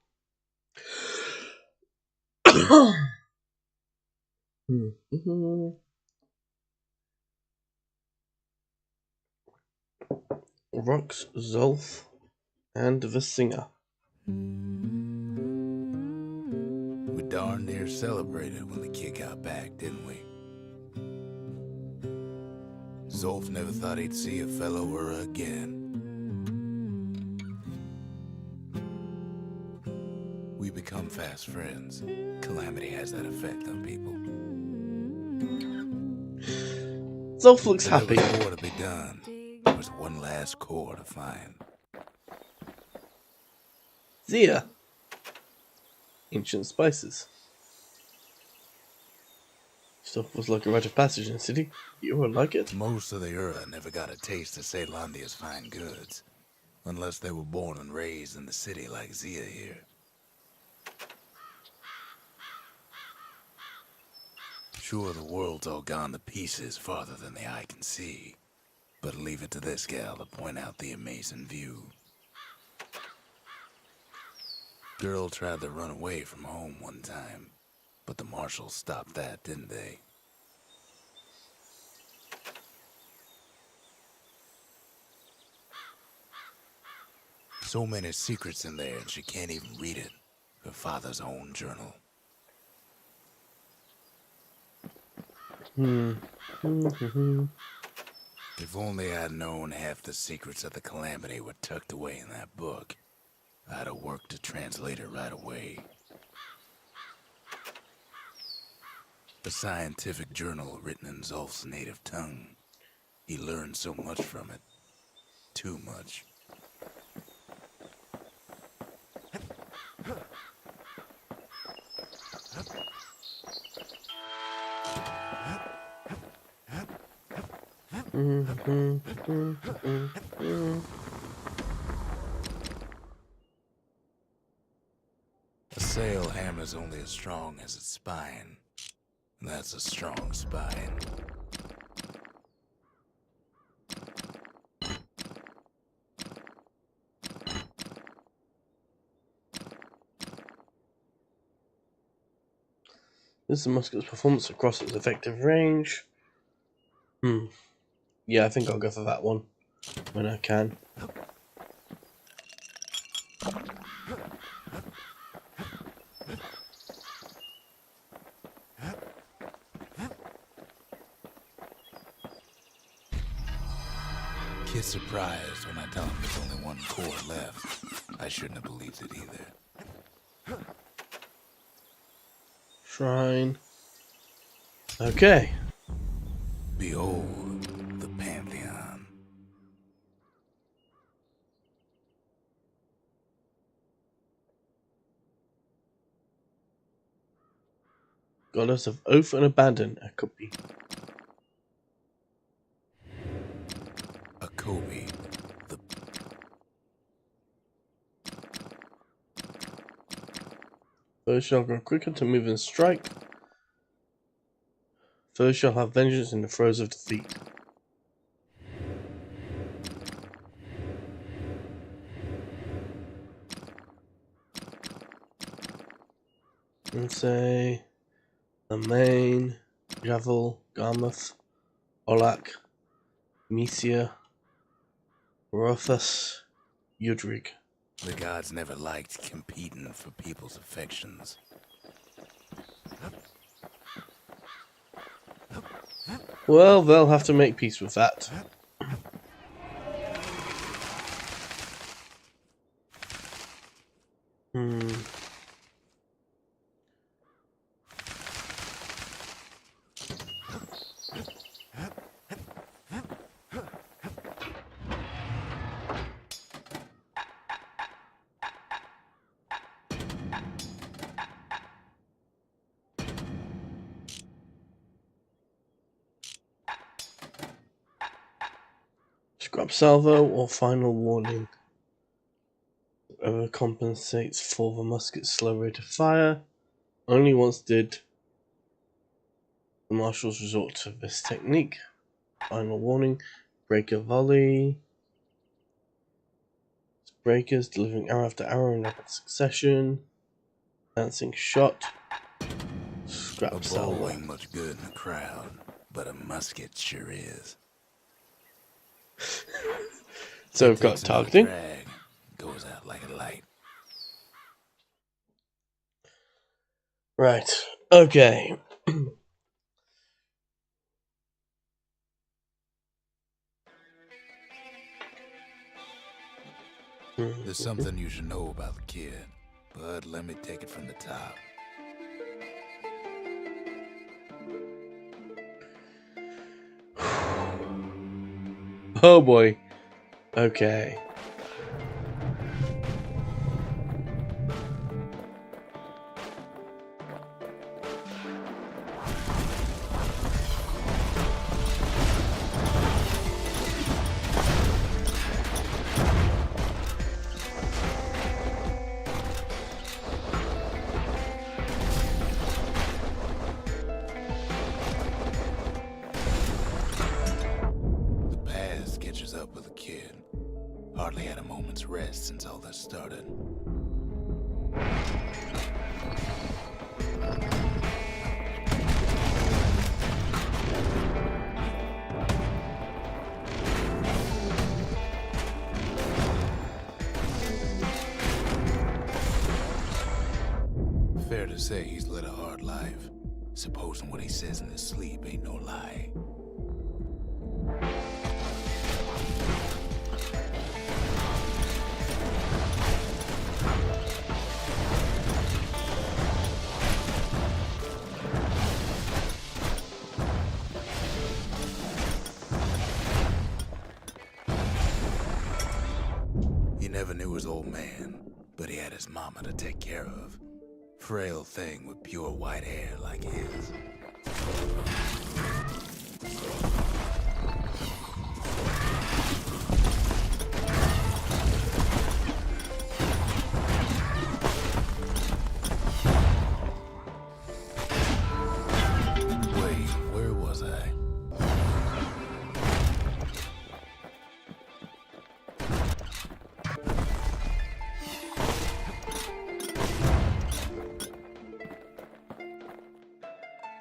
Rox, Zolf, and the singer. We darn near celebrated when the kid got back, didn't we? Zolf never thought he'd see a fellow Ura again. We become fast friends. Calamity has that effect on people. Zolf looks There happy. was more to be done. There was one last core to find. Zia. Ancient spices. Stuff was like a rite of passage in the city. You would like it? Most of the Ura never got a taste of Ceylondia's fine goods, unless they were born and raised in the city like Zia here. Sure, the world's all gone to pieces farther than the eye can see, but leave it to this gal to point out the amazing view. Girl tried to run away from home one time, but the marshals stopped that, didn't they? So many secrets in there and she can't even read it. Her father's own journal. If only I'd known half the secrets of the Calamity were tucked away in that book, I'd have worked to translate it right away. A scientific journal written in Zolf's native tongue. He learned so much from it. Too much. A sail hammer's only as strong as its spine. And that's a strong spine. This is the musket's performance across its effective range. Yeah, I think I'll go for that one when I can. Kid's surprised when I tell him there's only one core left. I shouldn't have believed it either. Shrine. Okay. Behold the Pantheon. Goddess of Oath and Abandon, a copy. A Kobe. Foes shall grow quicker to move and strike. Foes shall have vengeance in the throes of defeat. And say the main, Javel, Garmuth, Olak, Mysia, Rothus, Udrig. The gods never liked competing for people's affections. Well, they'll have to make peace with that. Scrap salvo or final warning. Overcompensates for the musket's slow rate of fire. Only once did the marshals resort to this technique. Final warning. Breaker volley. Breakers delivering arrow after arrow in rapid succession. Dancing shot. Scrap A bow salvo. ain't much good in the crowd, but a musket sure is. So we've got Takes another targeting. drag, goes out like a light. Right. Okay. There's something you should know about the kid, but let me take it from the top. Oh boy. Okay. The past catches up with the kid. Hardly had a moment's rest since all this started. Fair to say he's led a hard life, supposing what he says in his sleep ain't no lie. He never knew his old man, but he had his mama to take care of. Frail thing with pure white hair like his. Wait, where was I?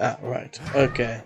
Ah, right. Okay.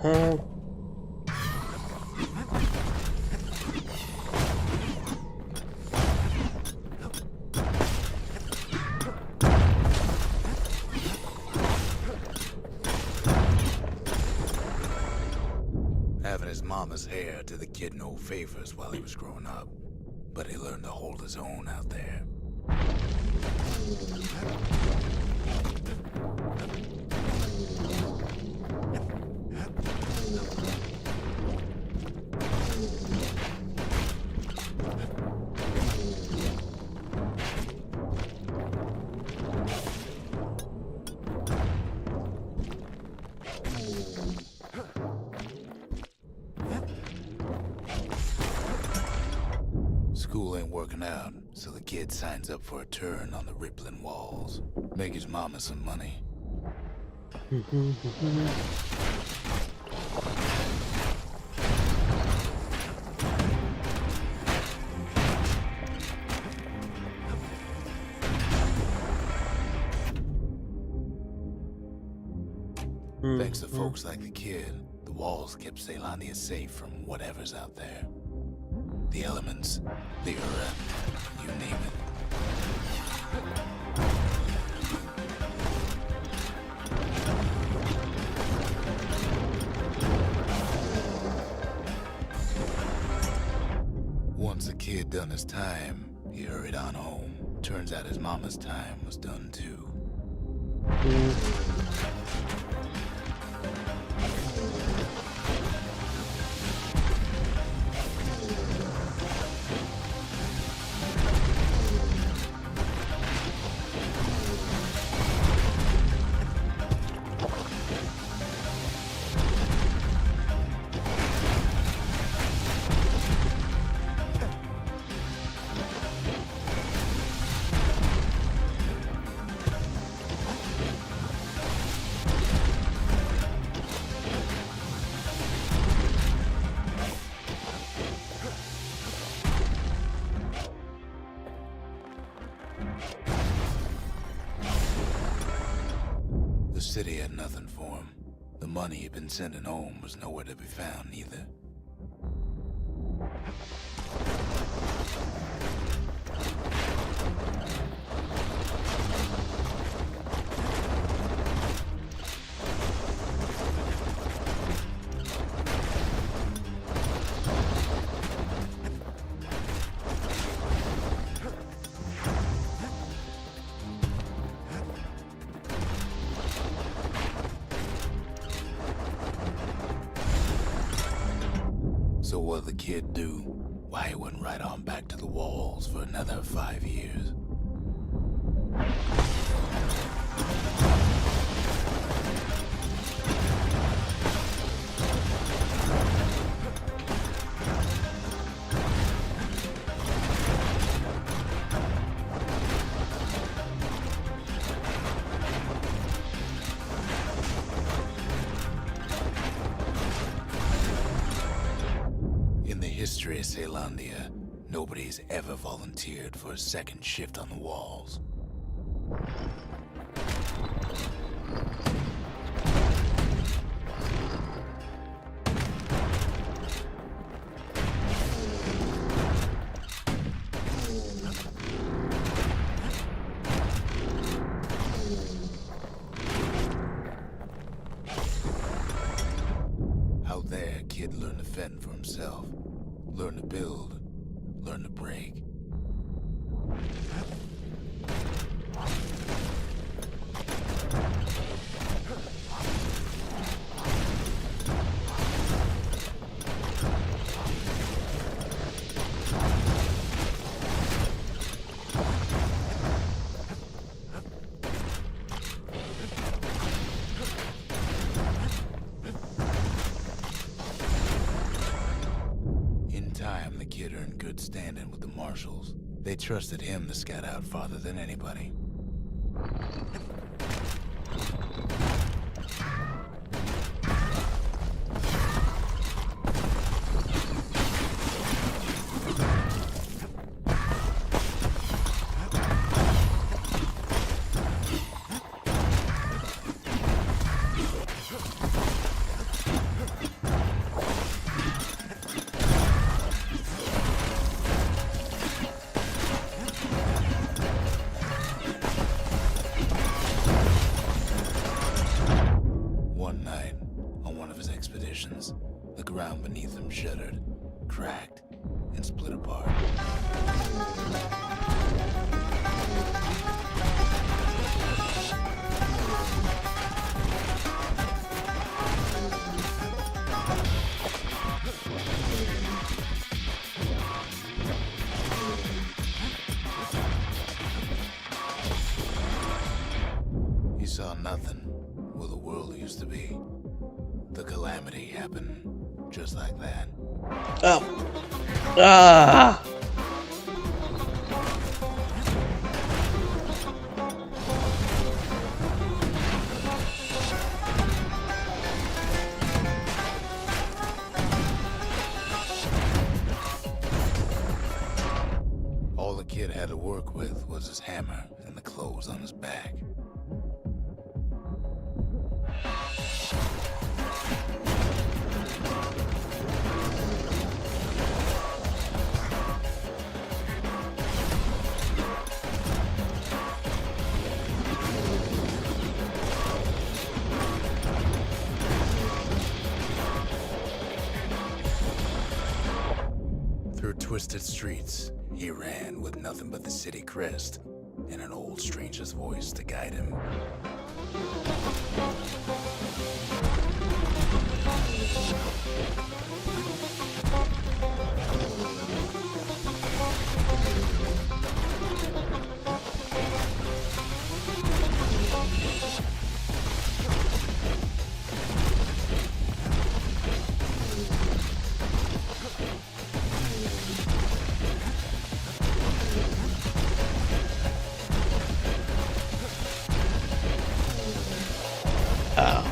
Having his mama's hair did the kid no favors while he was growing up, but he learned to hold his own out there. School ain't working out, so the kid signs up for a turn on the rippling walls. Make his mama some money. Thanks to folks like the kid, the walls kept Ceylondia safe from whatever's out there. The elements, the Ura, you name it. Once the kid done his time, he hurried on home. Turns out his mama's time was done too. The city had nothing for him. The money he'd been sending home was nowhere to be found either. So what'd the kid do? Why, he went right on back to the walls for another 5 years. In the history of Ceylondia, nobody's ever volunteered for a second shift on the walls. Out there, kid learned to fend for himself. Learn to build, learn to break. In time, the kid earned good standing with the marshals. They trusted him to scout out farther than anybody. vibrations, the ground beneath them shuddered, cracked, and split apart. He saw nothing where the world used to be. The calamity happened just like that. Oh. Ah. All the kid had to work with was his hammer and the clothes on his back. Through twisted streets, he ran with nothing but the city crest and an old stranger's voice to guide him.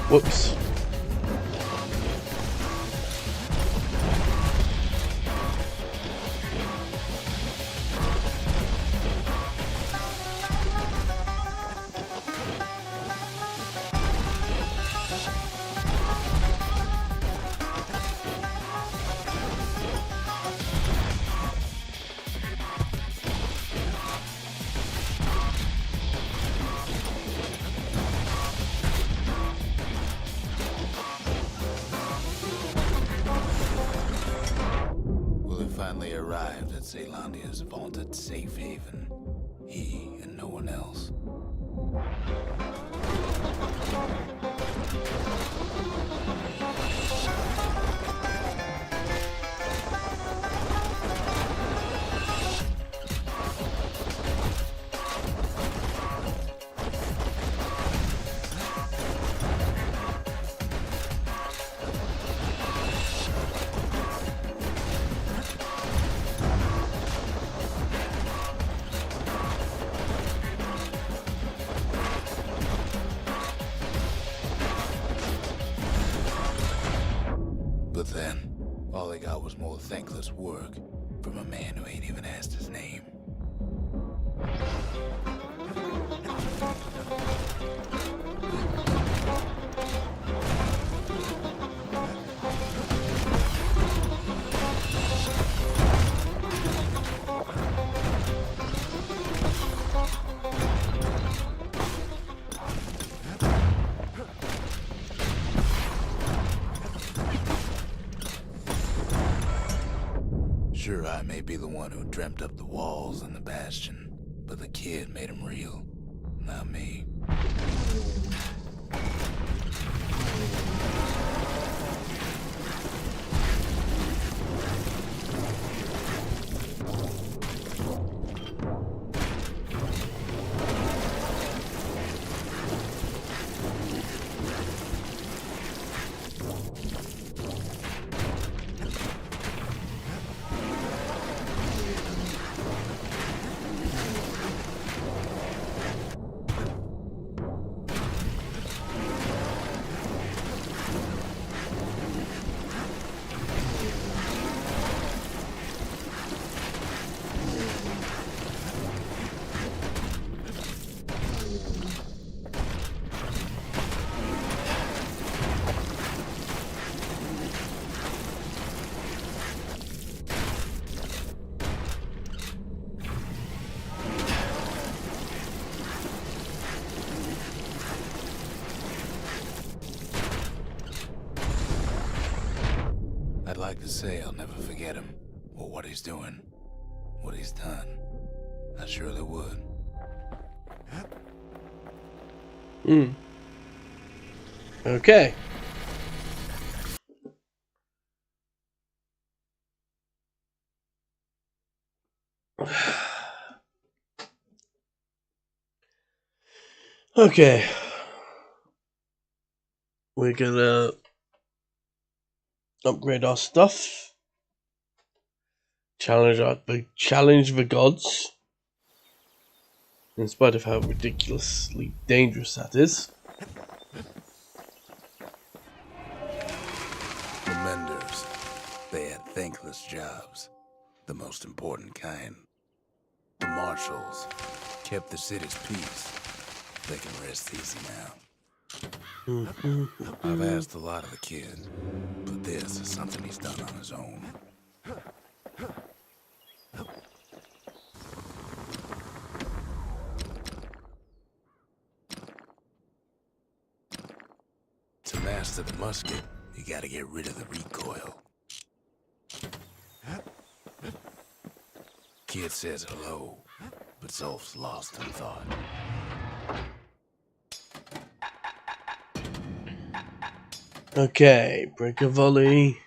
Whoops. Finally arrived at Zealandia's vaunted safe haven. He and no one else. But then, all they got was more thankless work from a man who ain't even asked his name. Sure, I may be the one who dreamt up the walls and the Bastion, but the kid made them real, not me. to say I'll never forget him, or what he's doing, what he's done. I surely would. Okay. Okay. We're gonna upgrade our stuff. Challenge the gods. In spite of how ridiculously dangerous that is. The menders, they had thankless jobs, the most important kind. The marshals kept the city's peace. They can rest easy now. I've asked a lot of the kid, but this is something he's done on his own. To master the musket, you gotta get rid of the recoil. Kid says hello, but Zolf's lost in thought. Okay, break a volley.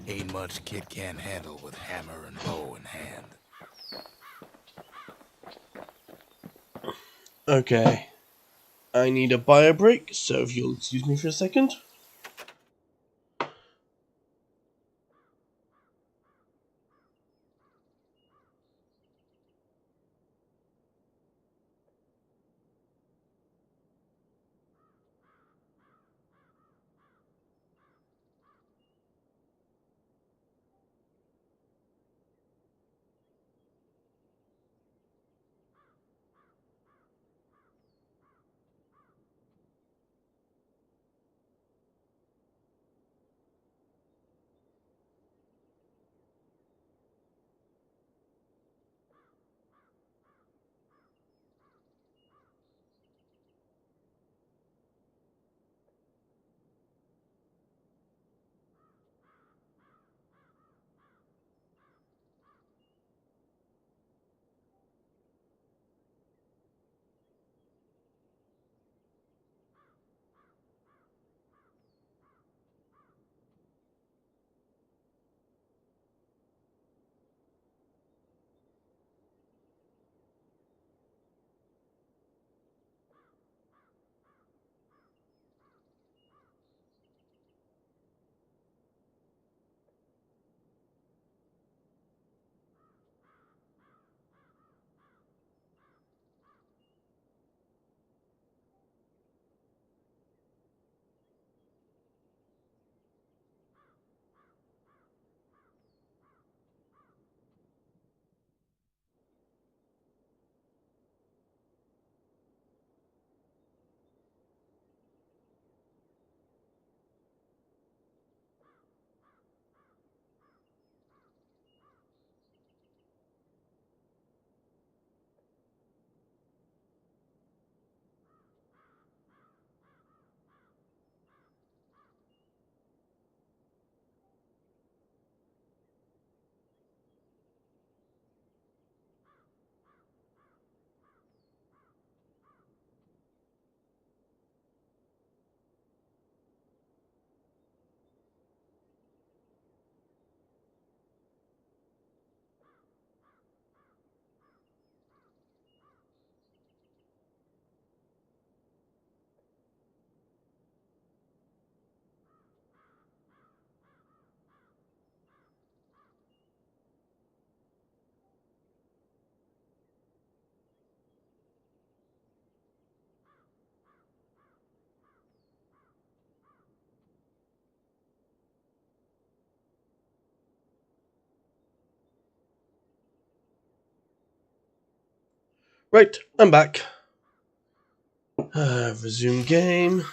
Ain't much kid can't handle with hammer and bow in hand. Okay. I need a bio break, so if you'll excuse me for a second. Right, I'm back. Resume game.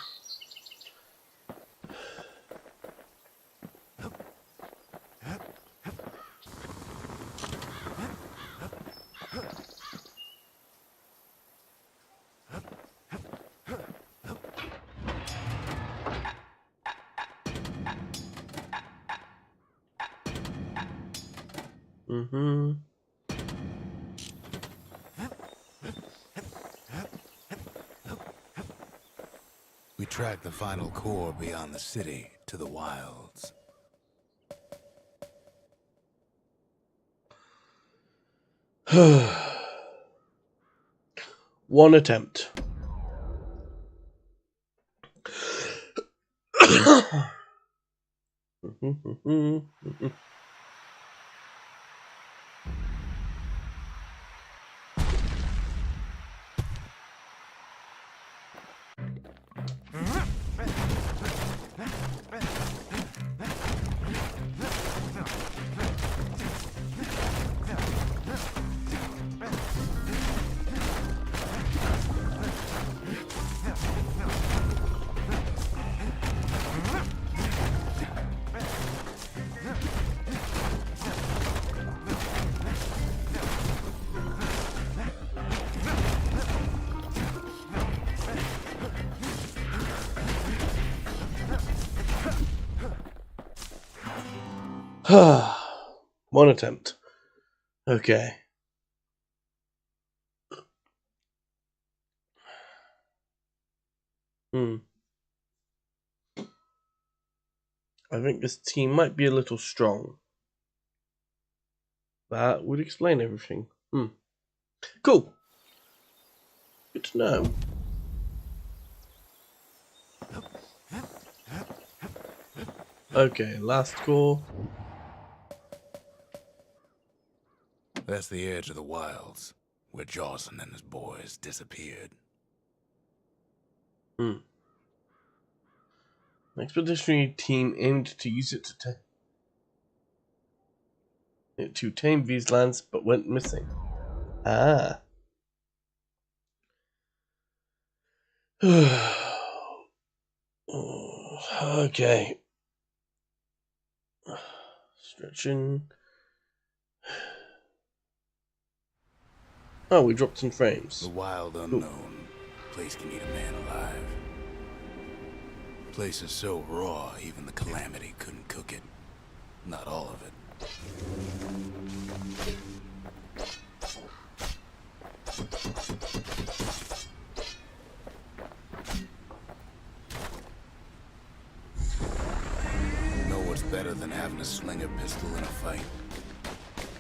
Mm-hmm. We track the final core beyond the city to the wilds. One attempt. One attempt. Okay. I think this team might be a little strong. That would explain everything. Cool. Good to know. Okay, last core. That's the edge of the wilds, where Johnson and his boys disappeared. An expeditionary team aimed to use it to tame these lands, but went missing. Ah. Okay. Stretching. Oh, we dropped some frames. The wild unknown. Place can eat a man alive. Place is so raw, even the Calamity couldn't cook it. Not all of it. Know what's better than having a slinger pistol in a fight?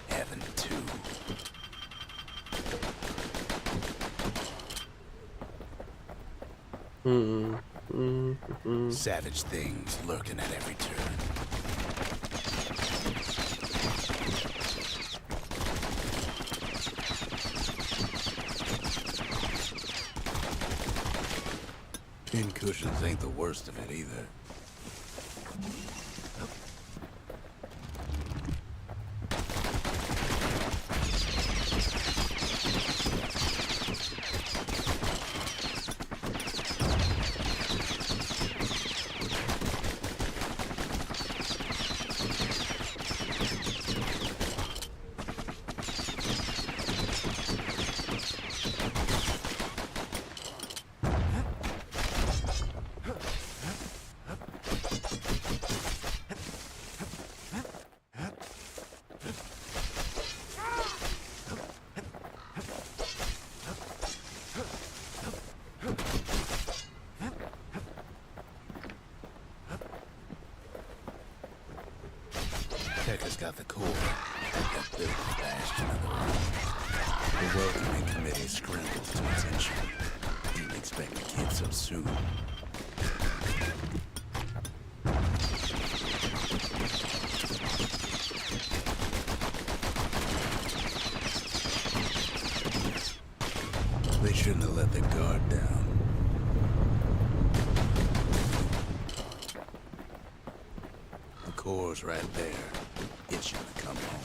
Having two. Savage things lurking at every turn. Pincushions ain't the worst of it either. Tekka's got the core. That built the Bastion of the Earth. The welcoming committee scrambles to attention. Didn't expect the kid so soon. They shouldn't have let their guard down. The core's right there. Itching to come home.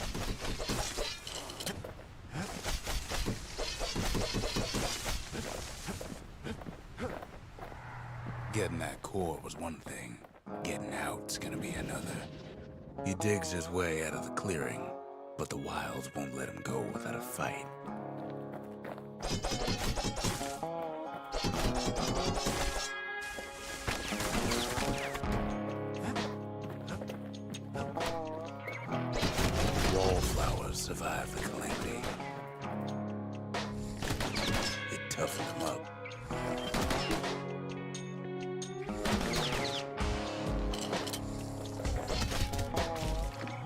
Getting that core was one thing. Getting out's gonna be another. He digs his way out of the clearing, but the wilds won't let him go without a fight. Wallflowers survive the calamity. It toughened them up.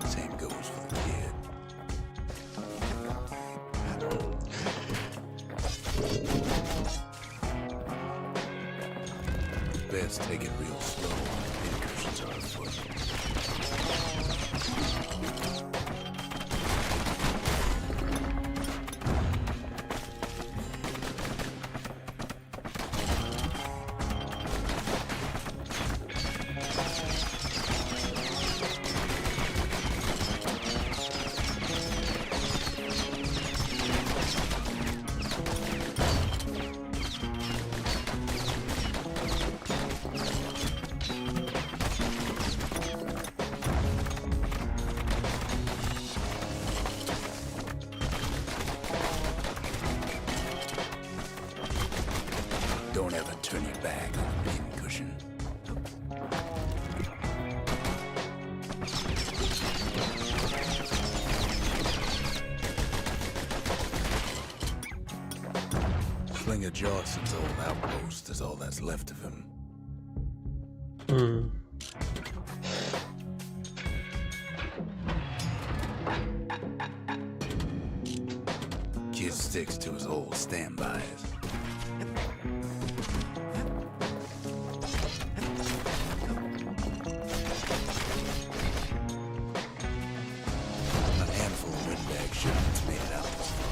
Same goes for the kid. Best take it real slow. Incursions are afoot. Don't ever turn your back on the pincushion. Slinger Johnson's old outpost is all that's left of him. Kid sticks to his old standbys. Shipments made it out this far.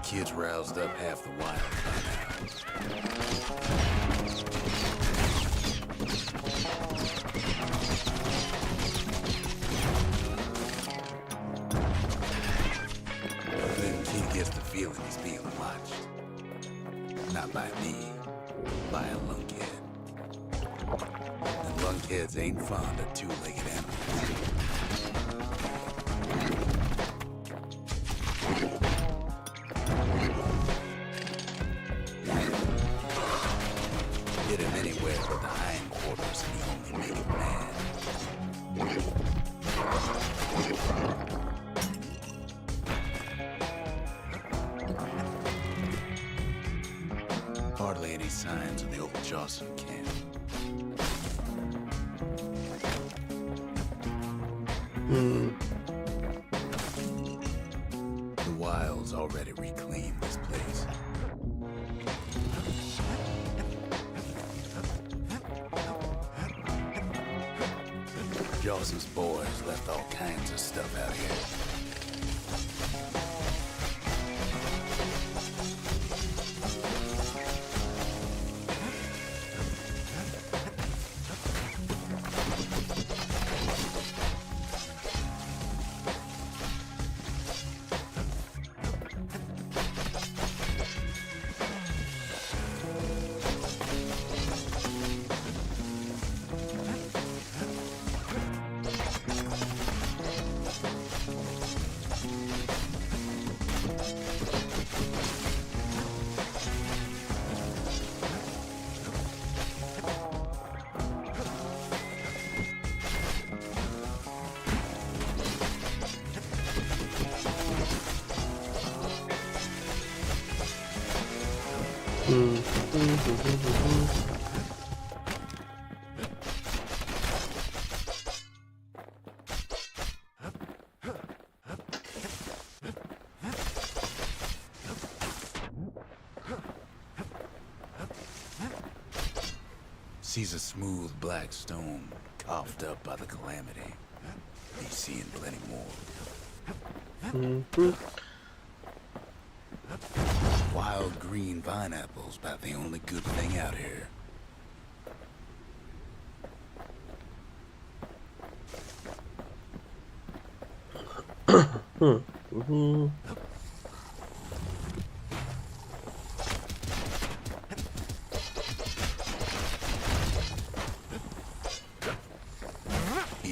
Kids roused up half the wild by now. Gets the feeling he's being watched. Not by me, by a lunkhead. And lunkheads ain't fond of two-legged animals. Hit him anywhere but the hindquarters and he only make him mad. Hardly any signs of the old Johnson camp. The Wilds already reclaimed this place. Johnson's boys left all kinds of stuff out here. Sees a smooth black stone coughed up by the calamity. He's seeing plenty more. Wild green vine apples, about the only good thing out here.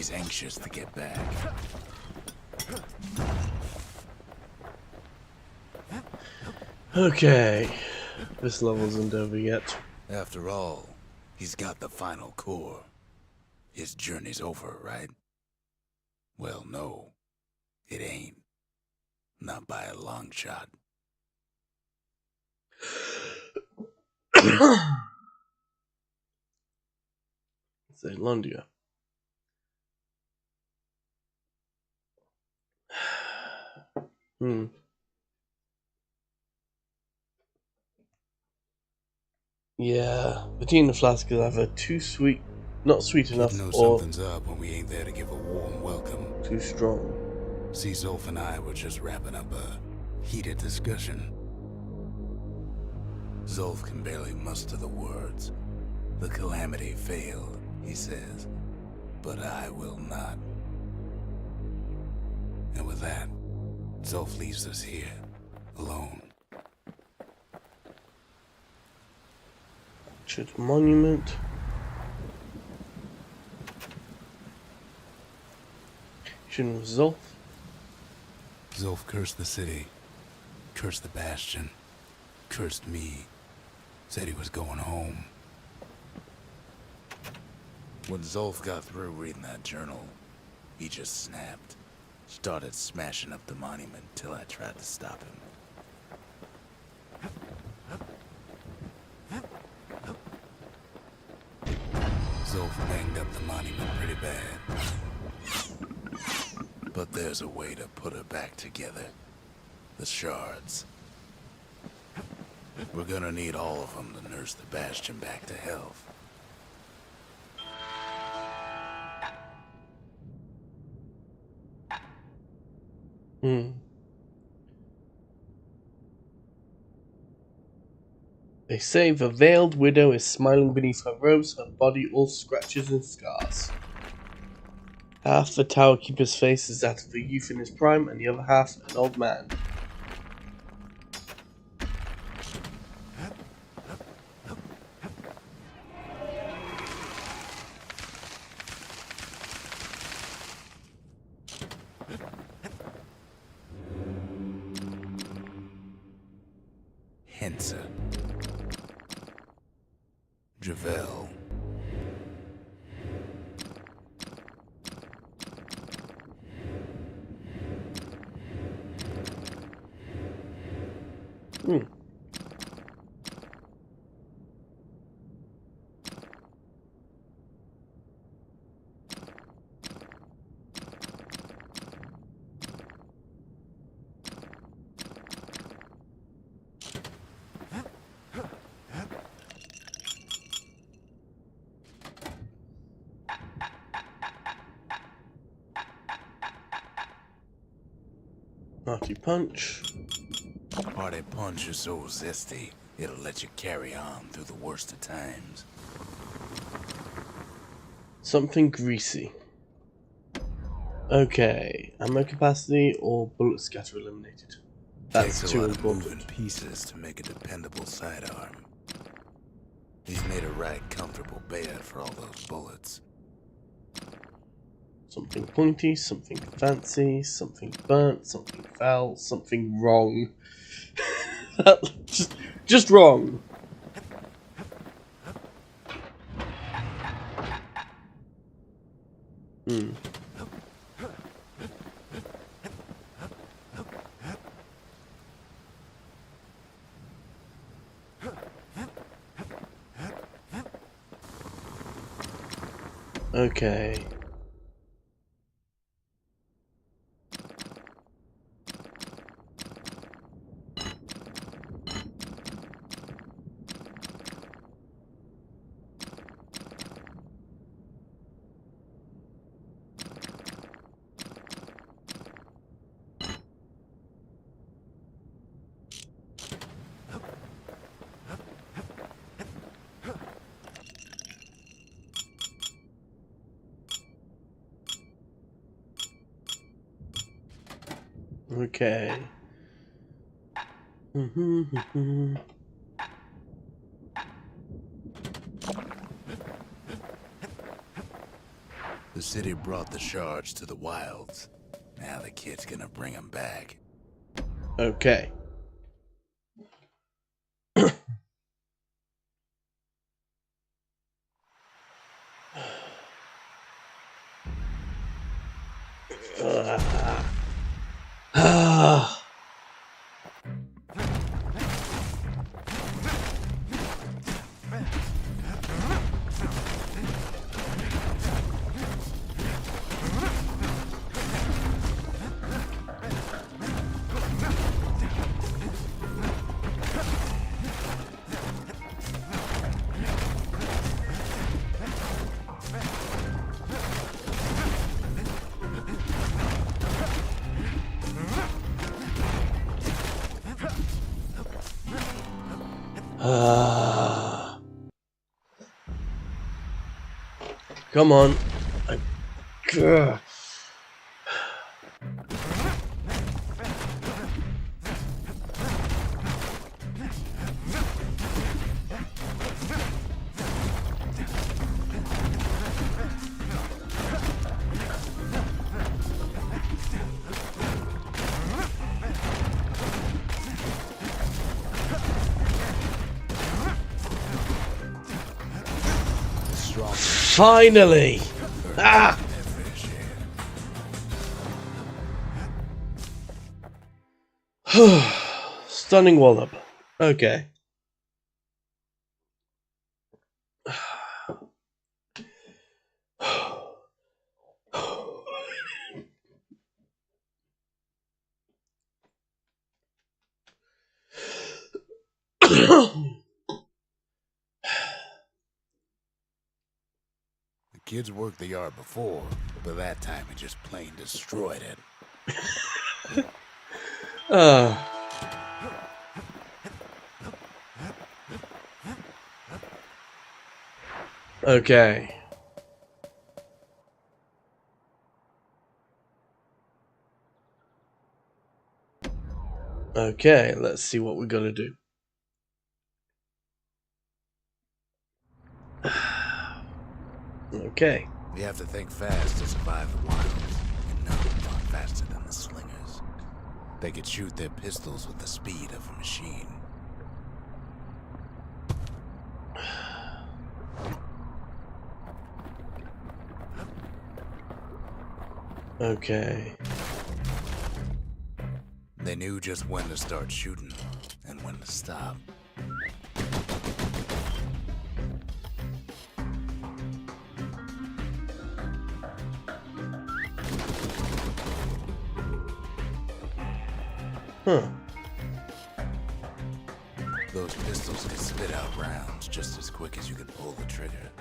He's anxious to get back. Okay. This level isn't over yet. After all, he's got the final core. His journey's over, right? Well, no. It ain't. Not by a long shot. Zealandia. Yeah, the tea in the flask is either too sweet, not sweet enough, Kid knows or something's up when we ain't there to give a warm welcome. too strong. See, Zolf and I were just wrapping up a heated discussion. Zolf can barely muster the words. The calamity failed, he says, but I will not. And with that, Zolf leaves us here, alone. Church monument. Shouldn't Zolf. Zolf cursed the city, cursed the Bastion, cursed me, said he was going home. When Zolf got through reading that journal, he just snapped. Started smashing up the monument till I tried to stop him. Zolf banged up the monument pretty bad. But there's a way to put it back together. The shards. We're gonna need all of them to nurse the Bastion back to health. They say the veiled widow is smiling beneath her robes, her body all scratches and scars. Half the tower keeper's face is that of a youth in his prime, and the other half an old man. Hensa. Javel. Party punch. Party punch is so zesty, it'll let you carry on through the worst of times. Something greasy. Okay, ammo capacity or bullet scatter eliminated. That's Takes a too lot of important. moving pieces to make a dependable sidearm. He's made a right comfortable bed for all those bullets. Something pointy, something fancy, something burnt, something foul, something wrong. just wrong. Okay. Okay. The city brought the shards to the wilds. Now the kid's gonna bring them back. Okay. Ah. Come on. Ugh. Finally! Ah! Stunning wallop. Okay. The kids worked the yard before, but that time he just plain destroyed it. Okay. Okay, let's see what we gotta do. Okay. We have to think fast to survive the wilds, and none of them are faster than the slingers. They could shoot their pistols with the speed of a machine. Okay. They knew just when to start shooting and when to stop. Huh. Those pistols could spit out rounds just as quick as you could pull the trigger.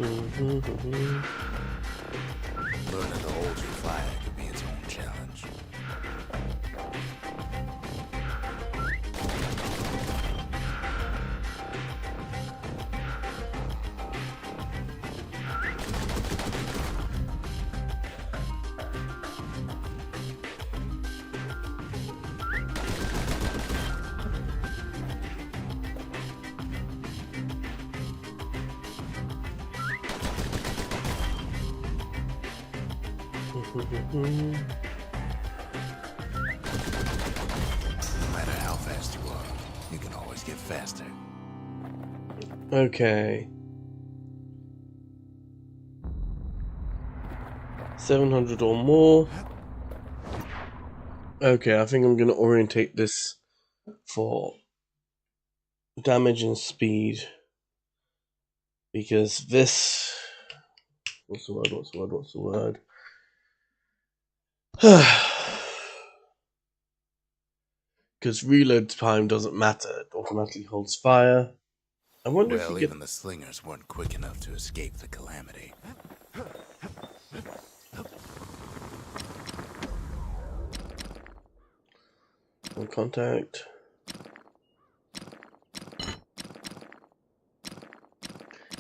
Learning to hold your fire could be its own challenge. No matter how fast you are, you can always get faster. Okay. 700 or more. Okay, I think I'm gonna orientate this for damage and speed. Because this... What's the word? Because reload time doesn't matter, it automatically holds fire. I wonder if you Well, get... even the slingers weren't quick enough to escape the calamity. On contact.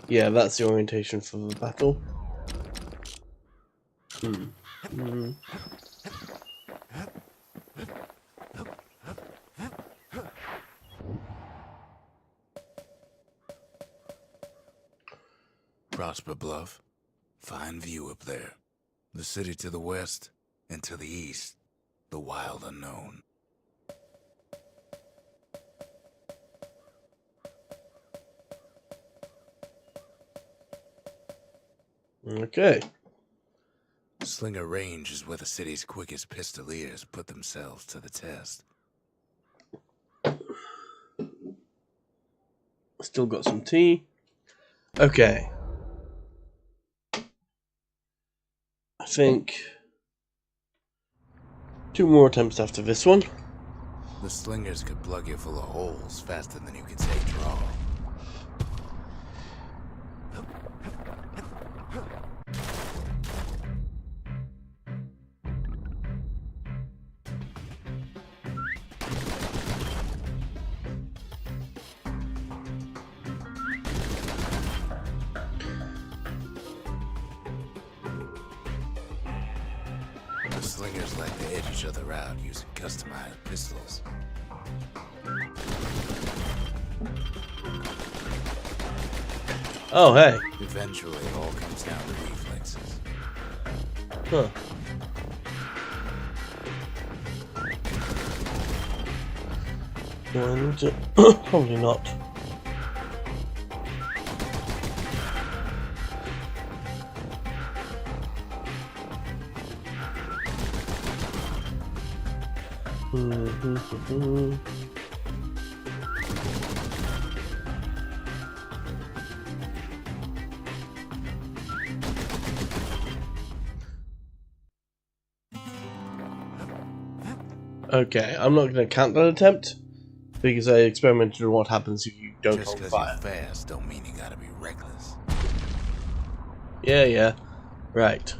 Yeah, that's the orientation for the battle. Prosper Bluff. Fine view up there. The city to the west, and to the east, the wild unknown. Okay. Slinger Range is where the city's quickest pistoliers put themselves to the test. Still got some tea. Okay. I think 2 more attempts after this one. The slingers could plug you full of holes faster than you could say draw. The slingers like to edge each other out using customized pistols. Oh, hey. Eventually, it all comes down to reflexes. Huh. Do I need to? Probably not. Okay, I'm not going to count that attempt because I experimented on what happens if you don't Just hold because fire. you're fast don't mean you gotta be reckless. Yeah, right.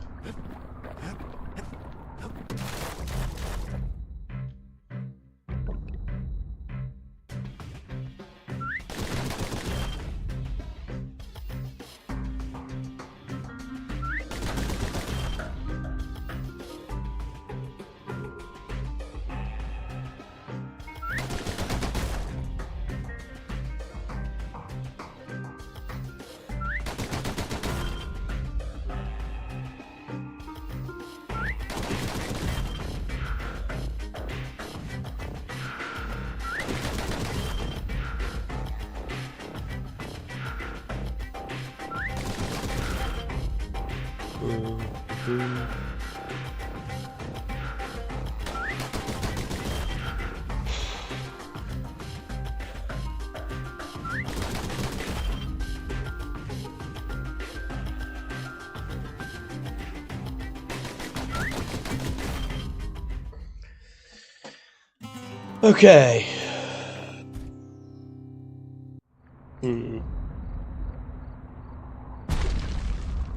Okay.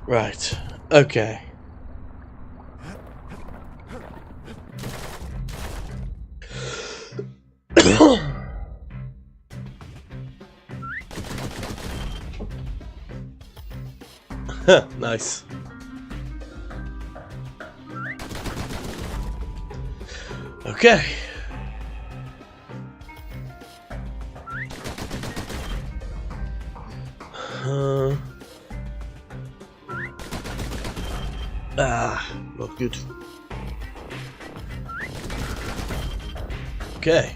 Right. Okay. Nice. Okay. Not good. Okay.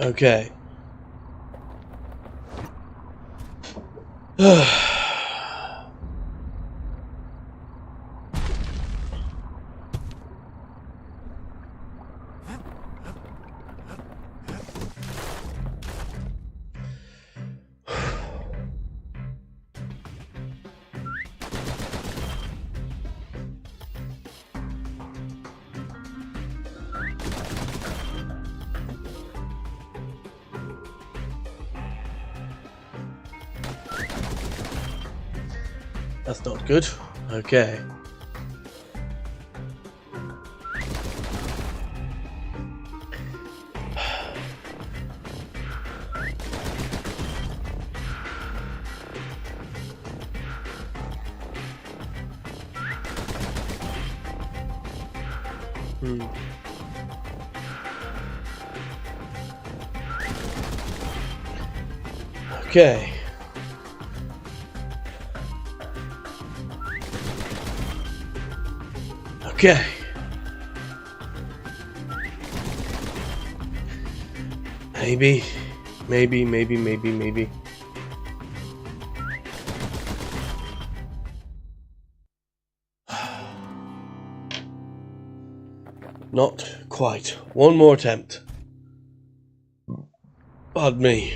Okay. That's not good. Okay. Okay. Okay. Maybe. Not quite. One more attempt. Pardon me.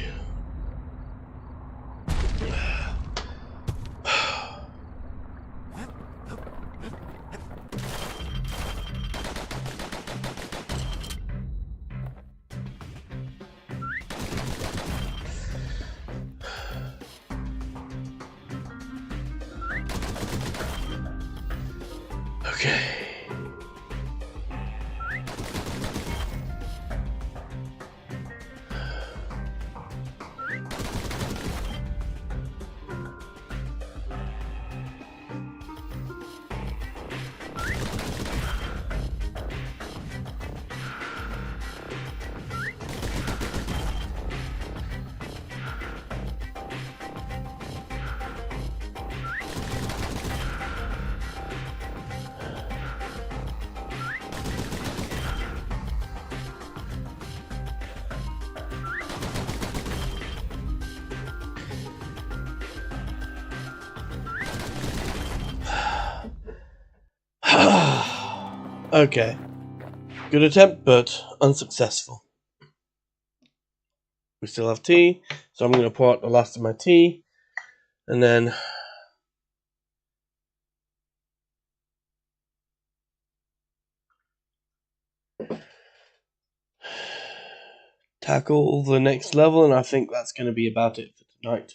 Okay. Okay. Good attempt, but unsuccessful. We still have tea, so I'm going to pour out the last of my tea, and then tackle the next level, and I think that's going to be about it for tonight.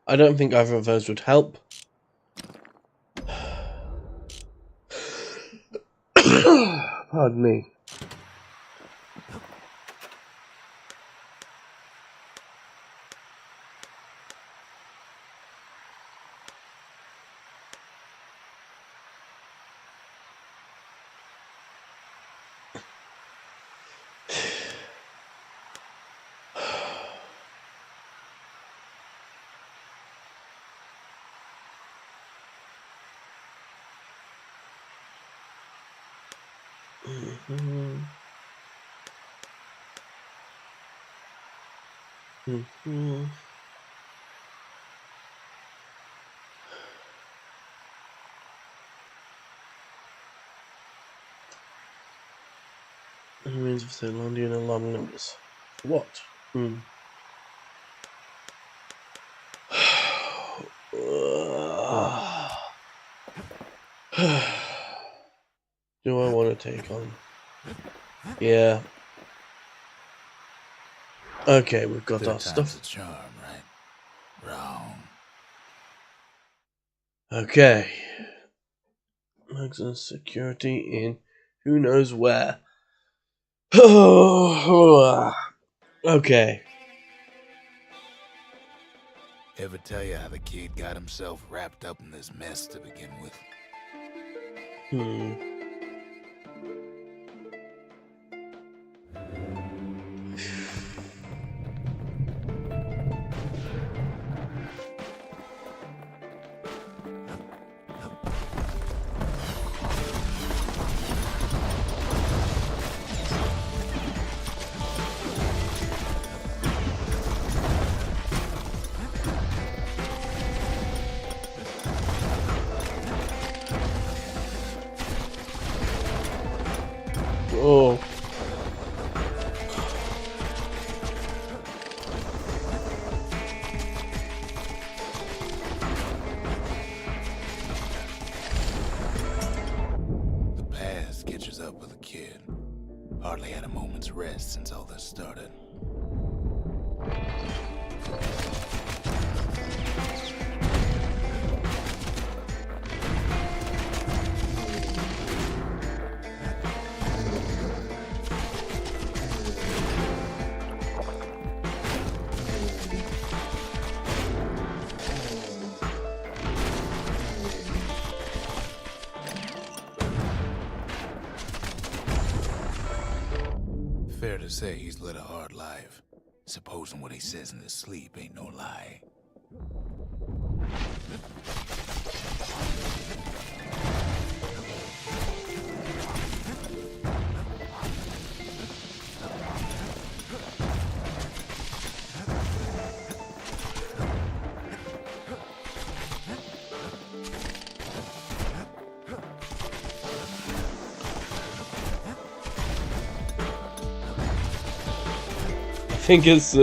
I don't think either of those would help. Pardon me. Remains of Thailandian alarm numbers. What? Do I want to take on? Yeah. Okay, we've got our stuff. A charm, right? Wrong. Okay. Maximum security in who knows where. Okay. Ever tell you how the kid got himself wrapped up in this mess to begin with? Oh. up with a kid. Hardly had a moment's rest since all this started. Fair to say he's led a hard life. Supposing what he says in his sleep ain't no lie. I think as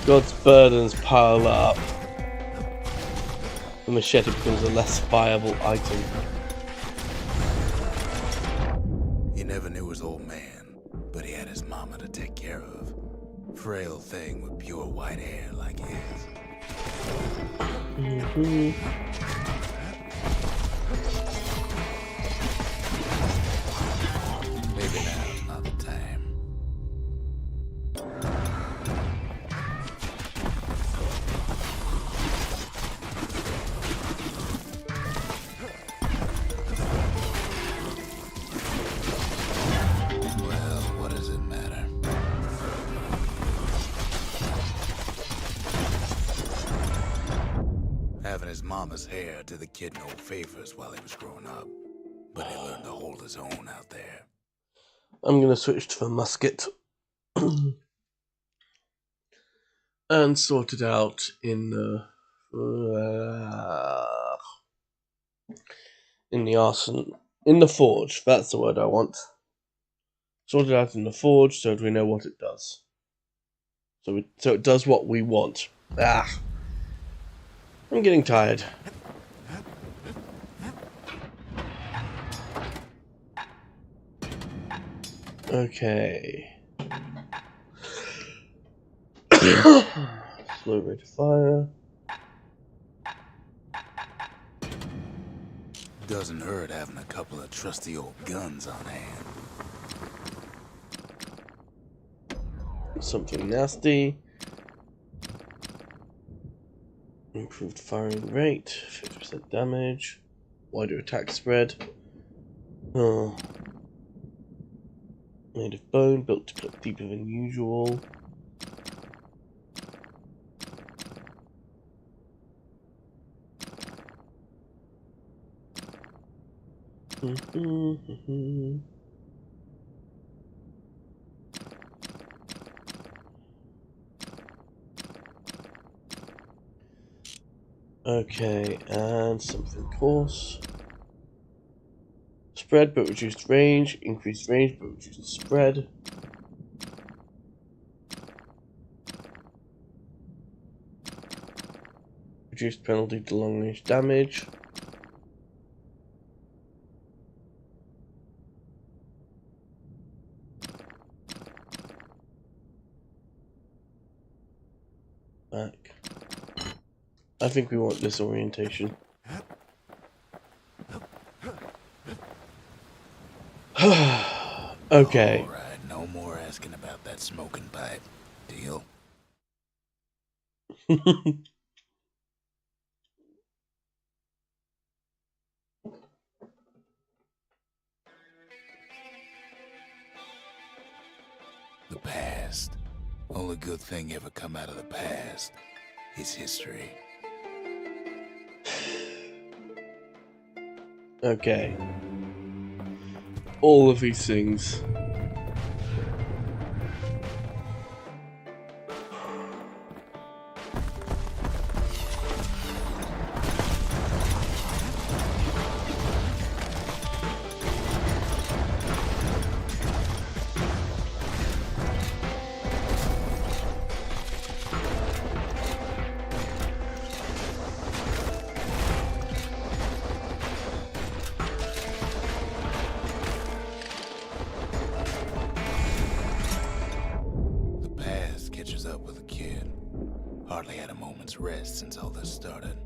God's burdens pile up, the machete becomes a less viable item. You never knew his old man, but he had his mama to take care of. Frail thing with pure white hair like his. Maybe now's not the time. Well, what does it matter? Having his mama's hair did the kid no favors while he was growing up, but he learned to hold his own out there. I'm gonna switch to the musket and sort it out in the arsenal, in the forge. That's the word I want. Sort it out in the forge so that we know what it does. So it does what we want. I'm getting tired. Okay. Slow rate of fire. Doesn't hurt having a couple of trusty old guns on hand. Something nasty. Improved firing rate, 50% damage, wider attack spread. Oh. Made of bone, built to cut deeper than usual. Okay, and something coarse. Spread but reduced range, increased range but reduced spread. Reduced penalty to long range damage. Back. I think we want this orientation. Okay. Alright, no more asking about that smoking pipe. Deal? The past. Only good thing ever come out of the past is history. Okay. All of these things. hardly had a moment's rest since all this started.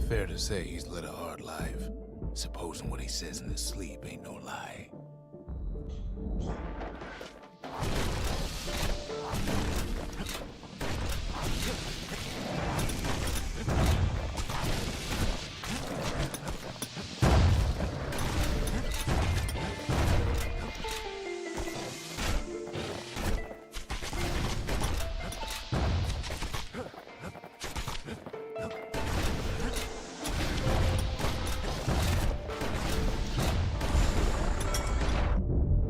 Fair to say he's led a hard life, supposing what he says in his sleep ain't no lie.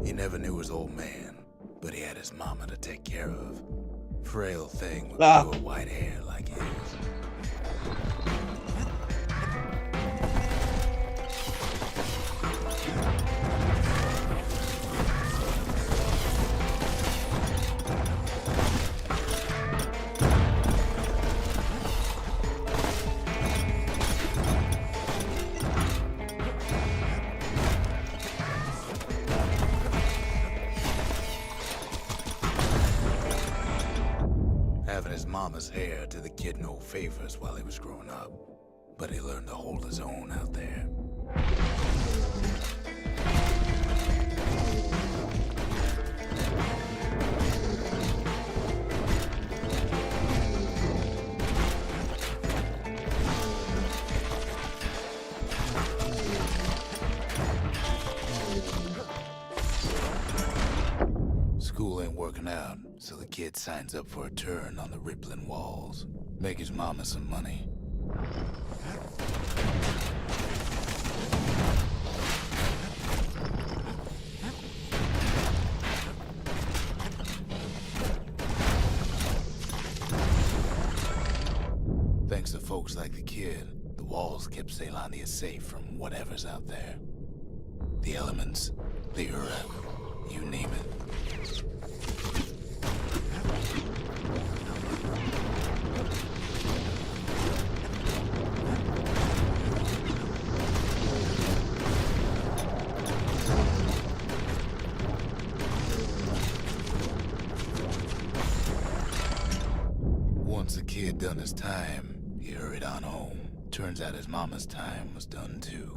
He never knew his old man, but he had his mama to take care of. Frail thing with pure white hair like his. Having his mama's hair did the kid no favors while he was growing up, but he learned to hold his own out there. School ain't working out, so the kid signs up for a turn on the rippling walls. Make his mama some money. Thanks to folks like the kid, the walls kept Ceylondia safe from whatever's out there. The elements, the Ura, you name it. Once the kid done his time, he hurried on home. Turns out his mama's time was done too.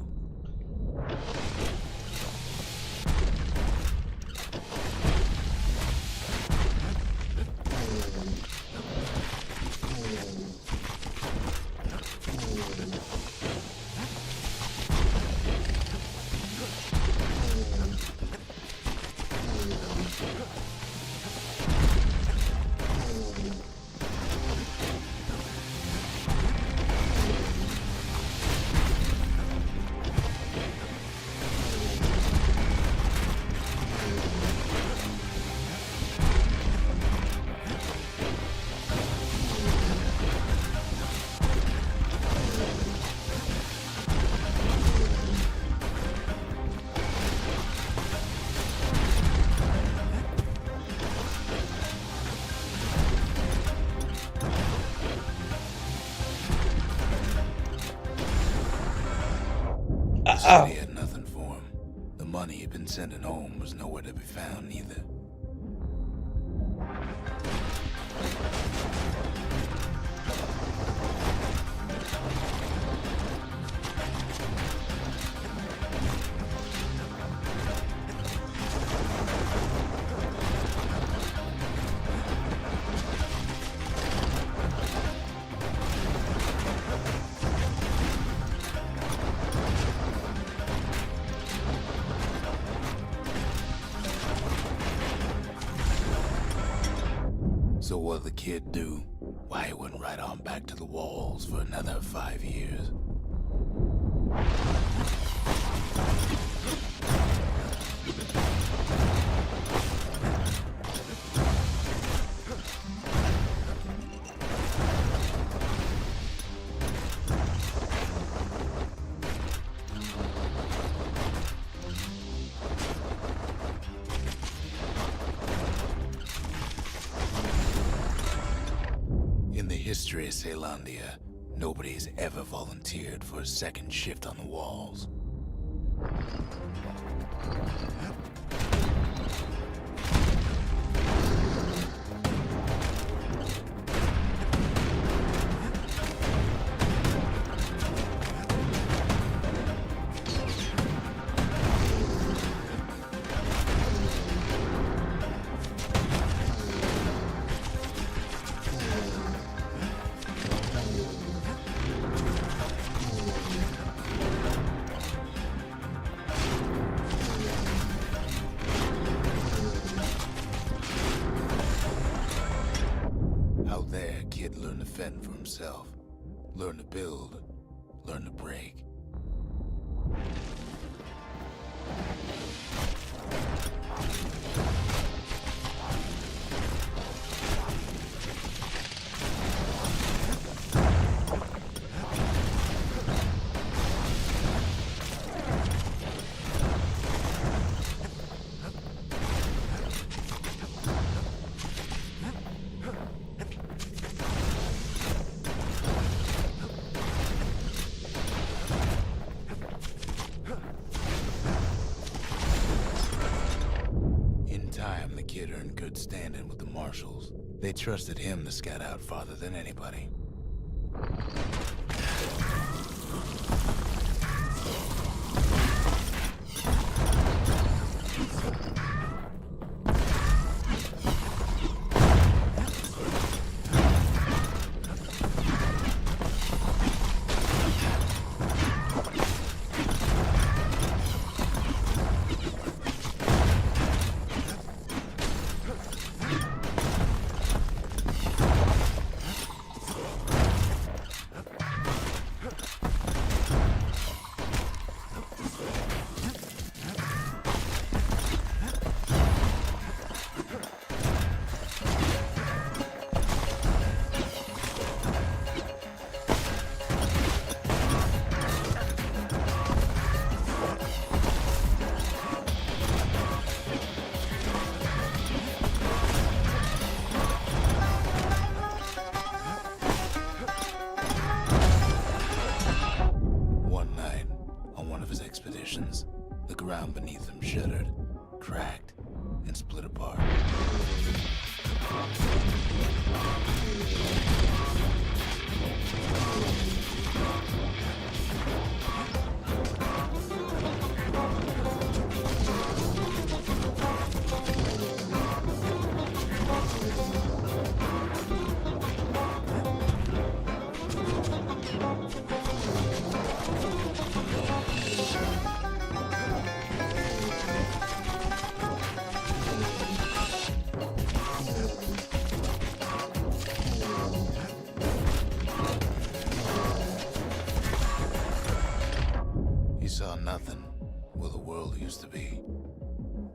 The city had nothing for him. The money he'd been sending home was nowhere to be found either. So what'd the kid do? Why, he went right on back to the walls for another 5 years. In the history of Caelandia, nobody's ever volunteered for a second shift on the walls. Out there, kid learned to fend for himself. Learn to build. Learn to break. In time, the kid earned good standing with the marshals. They trusted him to scout out farther than anybody. One night, on one of his expeditions, the ground beneath him shuddered, cracked, and split apart. He saw nothing where the world used to be.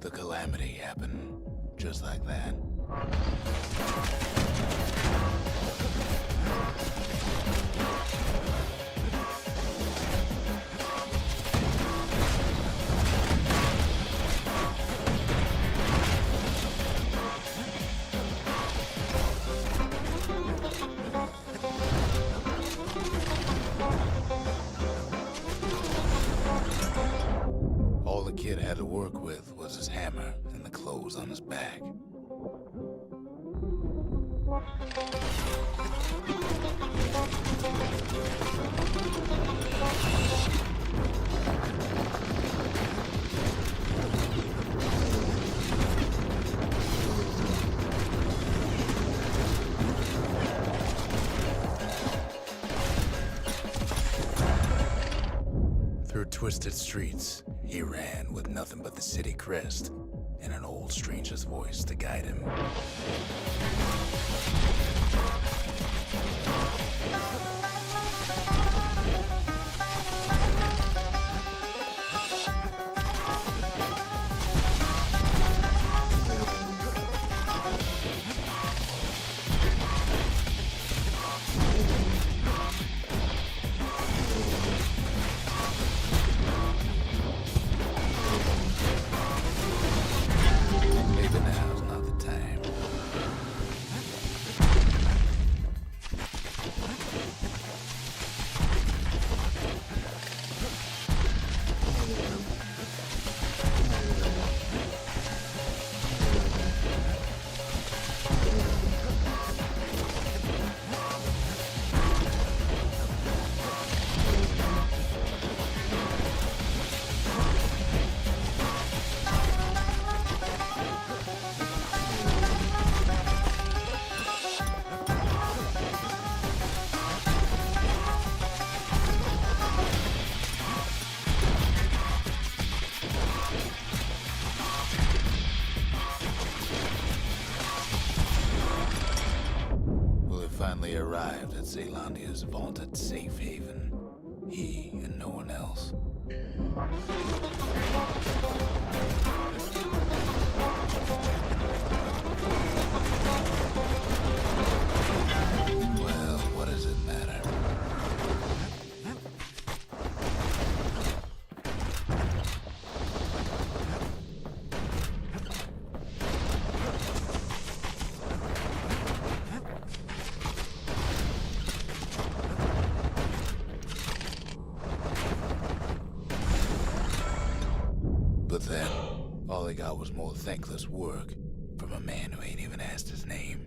The calamity happened just like that. All the kid had to work with was his hammer and the clothes on his back. Through twisted streets, he ran with nothing but the city crest and an old stranger's voice to guide him. Maybe now's not the time. arrived at Zealandia's vaunted safe haven. He and no one else. Well, what does it matter? But then, all I got was more thankless work from a man who ain't even asked his name.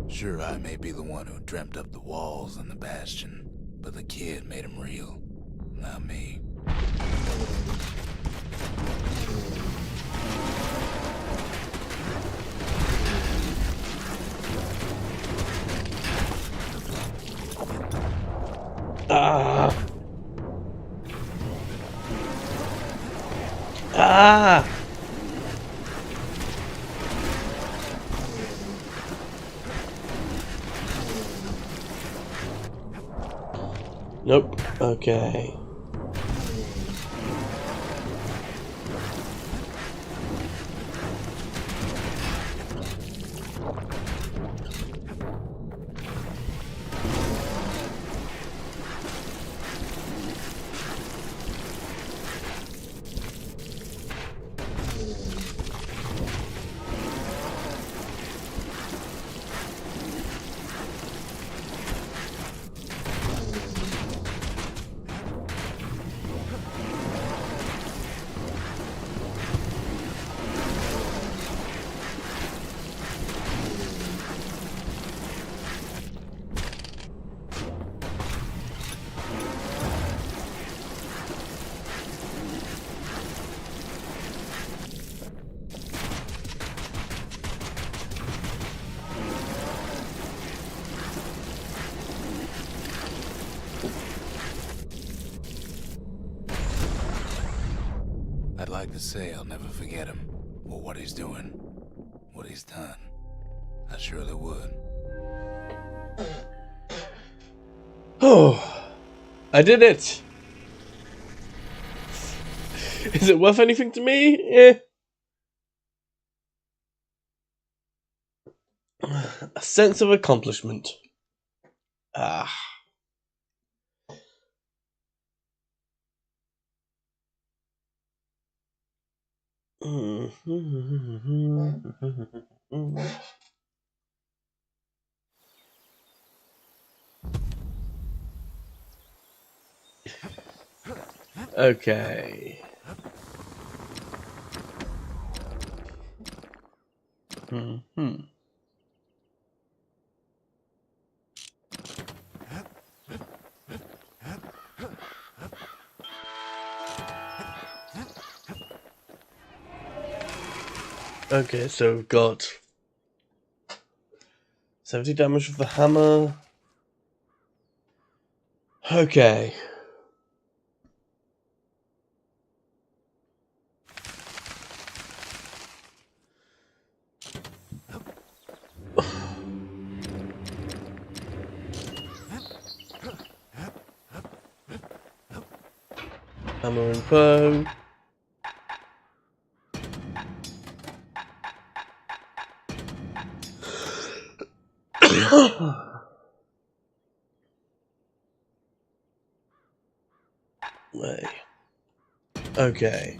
Sure, I may be the one who dreamt up the walls and the Bastion, but the kid made them real, not me. Ah! Ah! Nope. Okay. I'd like to say I'll never forget him, or what he's doing, what he's done. I surely would. Oh, I did it. Is it worth anything to me? Eh. A sense of accomplishment. Ah. Okay. Okay, so we've got 70 damage with the hammer. Okay. Hammer and bow. Way. Okay.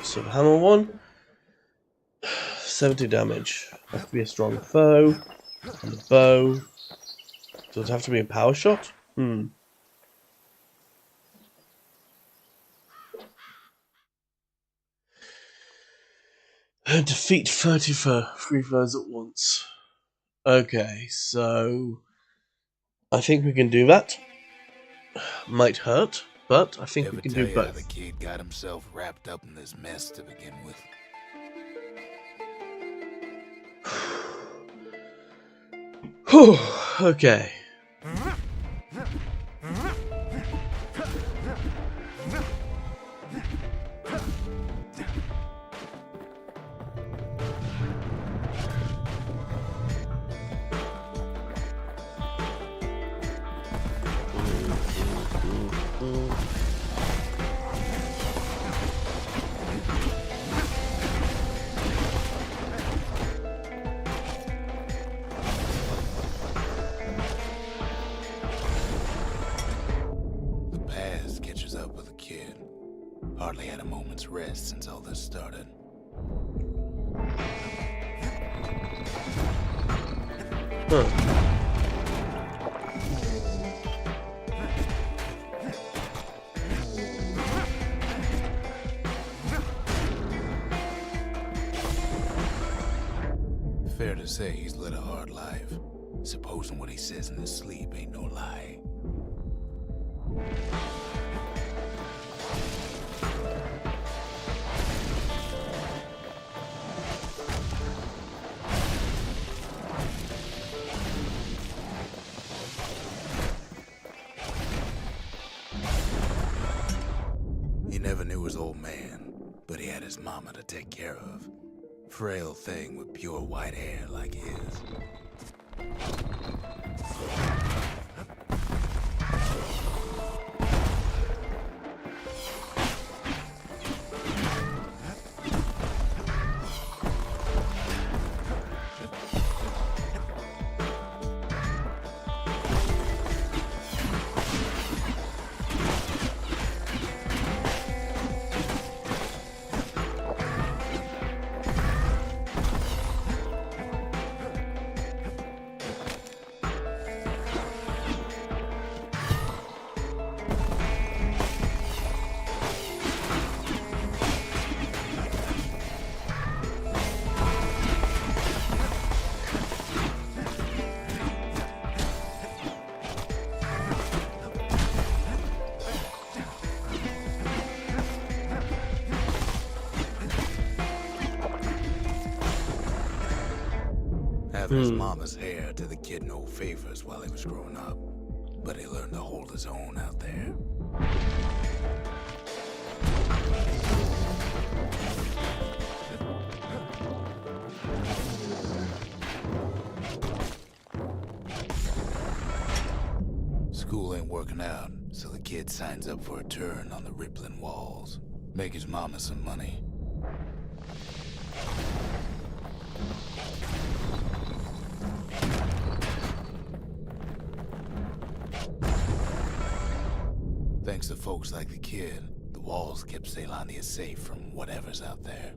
So hammer one. 70 damage. Has to be a strong foe. And the bow. Does it have to be a power shot? Defeat 30 free foes at once. Okay, so I think we can do that. Might hurt, but I think we Ever can tell do you how the both. kid got himself wrapped up in this mess to begin with? Whew, okay. The past catches up with the kid. Hardly had a moment's rest since all this started. Huh. Fair to say he's led a hard life, supposing what he says in his sleep ain't no lie. He never knew his old man, but he had his mama to take care of. Frail thing with pure white hair like his. Having his mama's hair did the kid no favors while he was growing up, but he learned to hold his own out there. School ain't working out, so the kid signs up for a turn on the rippling walls. Make his mama some money. Thanks to folks like the kid, the walls kept Ceylania safe from whatever's out there.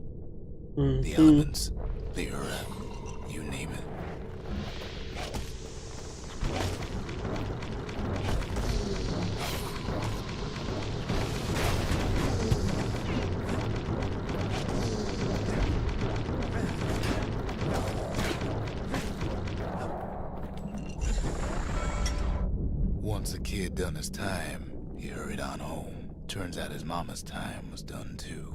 The elements, the Ura, you name it. Once the kid done his time, he hurried on home. Turns out his mama's time was done too.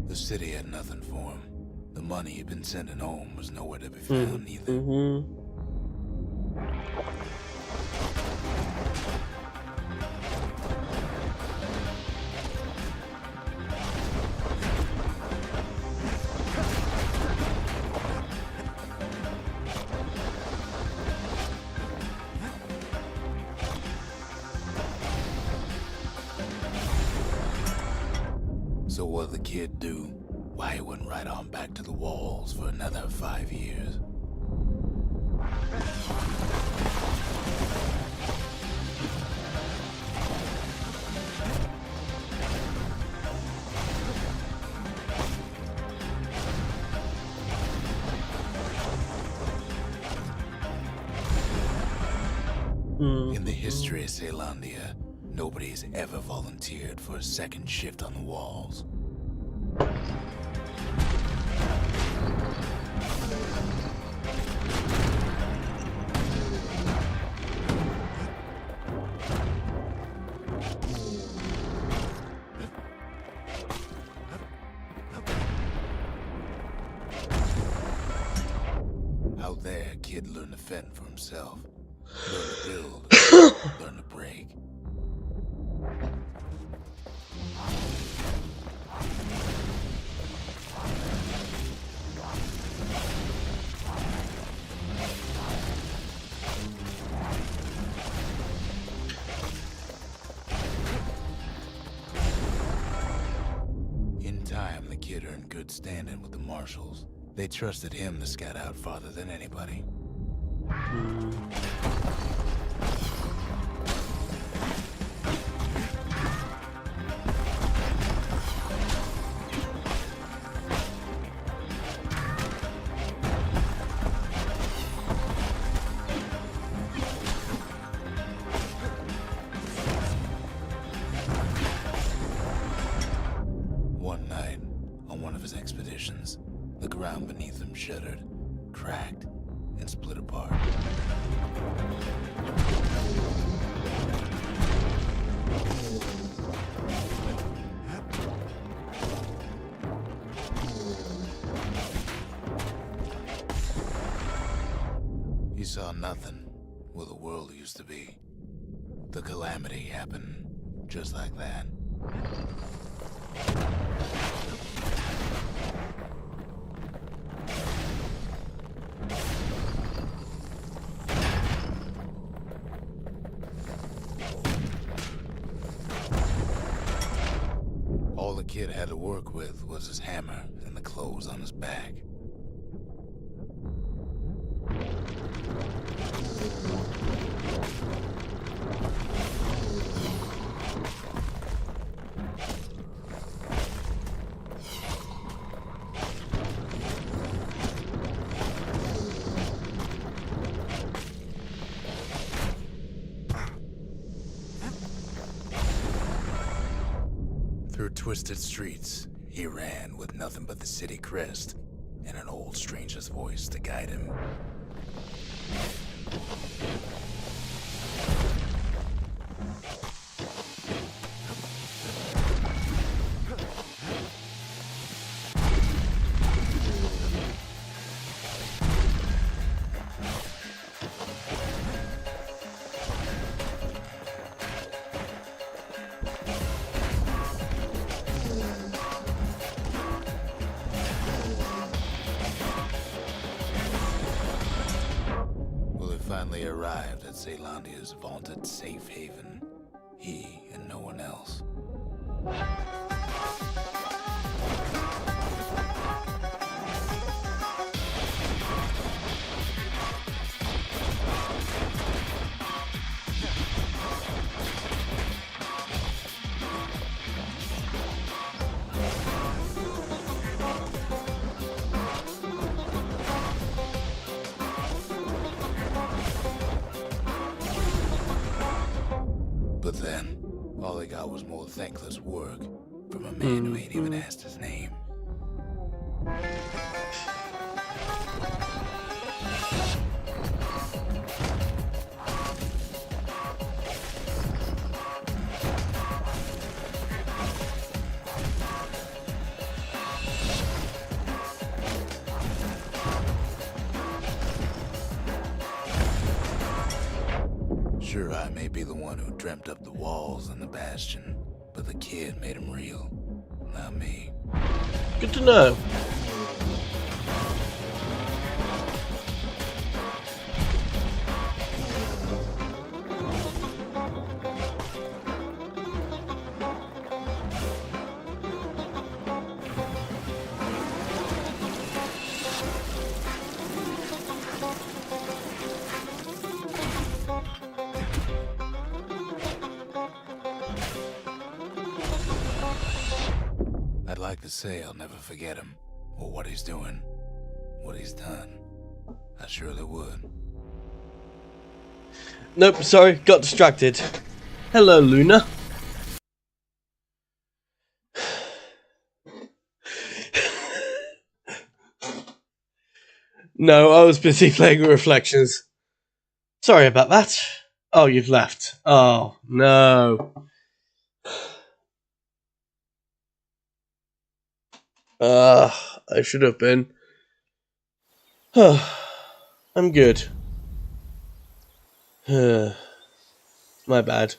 The city had nothing for him. The money he'd been sending home was nowhere to be found either. So what'd the kid do? why he went right on back to the walls for another 5 years. In the history of Caelondia, nobody's ever volunteered for a second shift on the walls. Out there, a kid learned to fend for himself. Learn to build, learn to break. In time, the kid earned good standing with the marshals. They trusted him to scout out farther than anybody. One night, on one of his expeditions, the ground beneath him shuddered, cracked, and split apart. He saw nothing where the world used to be. The calamity happened just like that. All the kid had to work with was his hammer and the clothes on his back. Through twisted streets, he ran with nothing but the city crest and an old stranger's voice to guide him. Finally arrived at Caelondia's vaunted safe haven. He and no one else. But then, all they got was more thankless work from a man who ain't even asked his name. Sure, I may be the one who dreamt up the walls and the Bastion, but the kid made them real, not me. Good to know. like to say I'll never forget him, or what he's doing, what he's done. I surely would. Nope, sorry, got distracted. Hello, Luna. No, I was busy playing with Reflections. Sorry about that. Oh, you've left. Oh, no. I should have been. I'm good. My bad.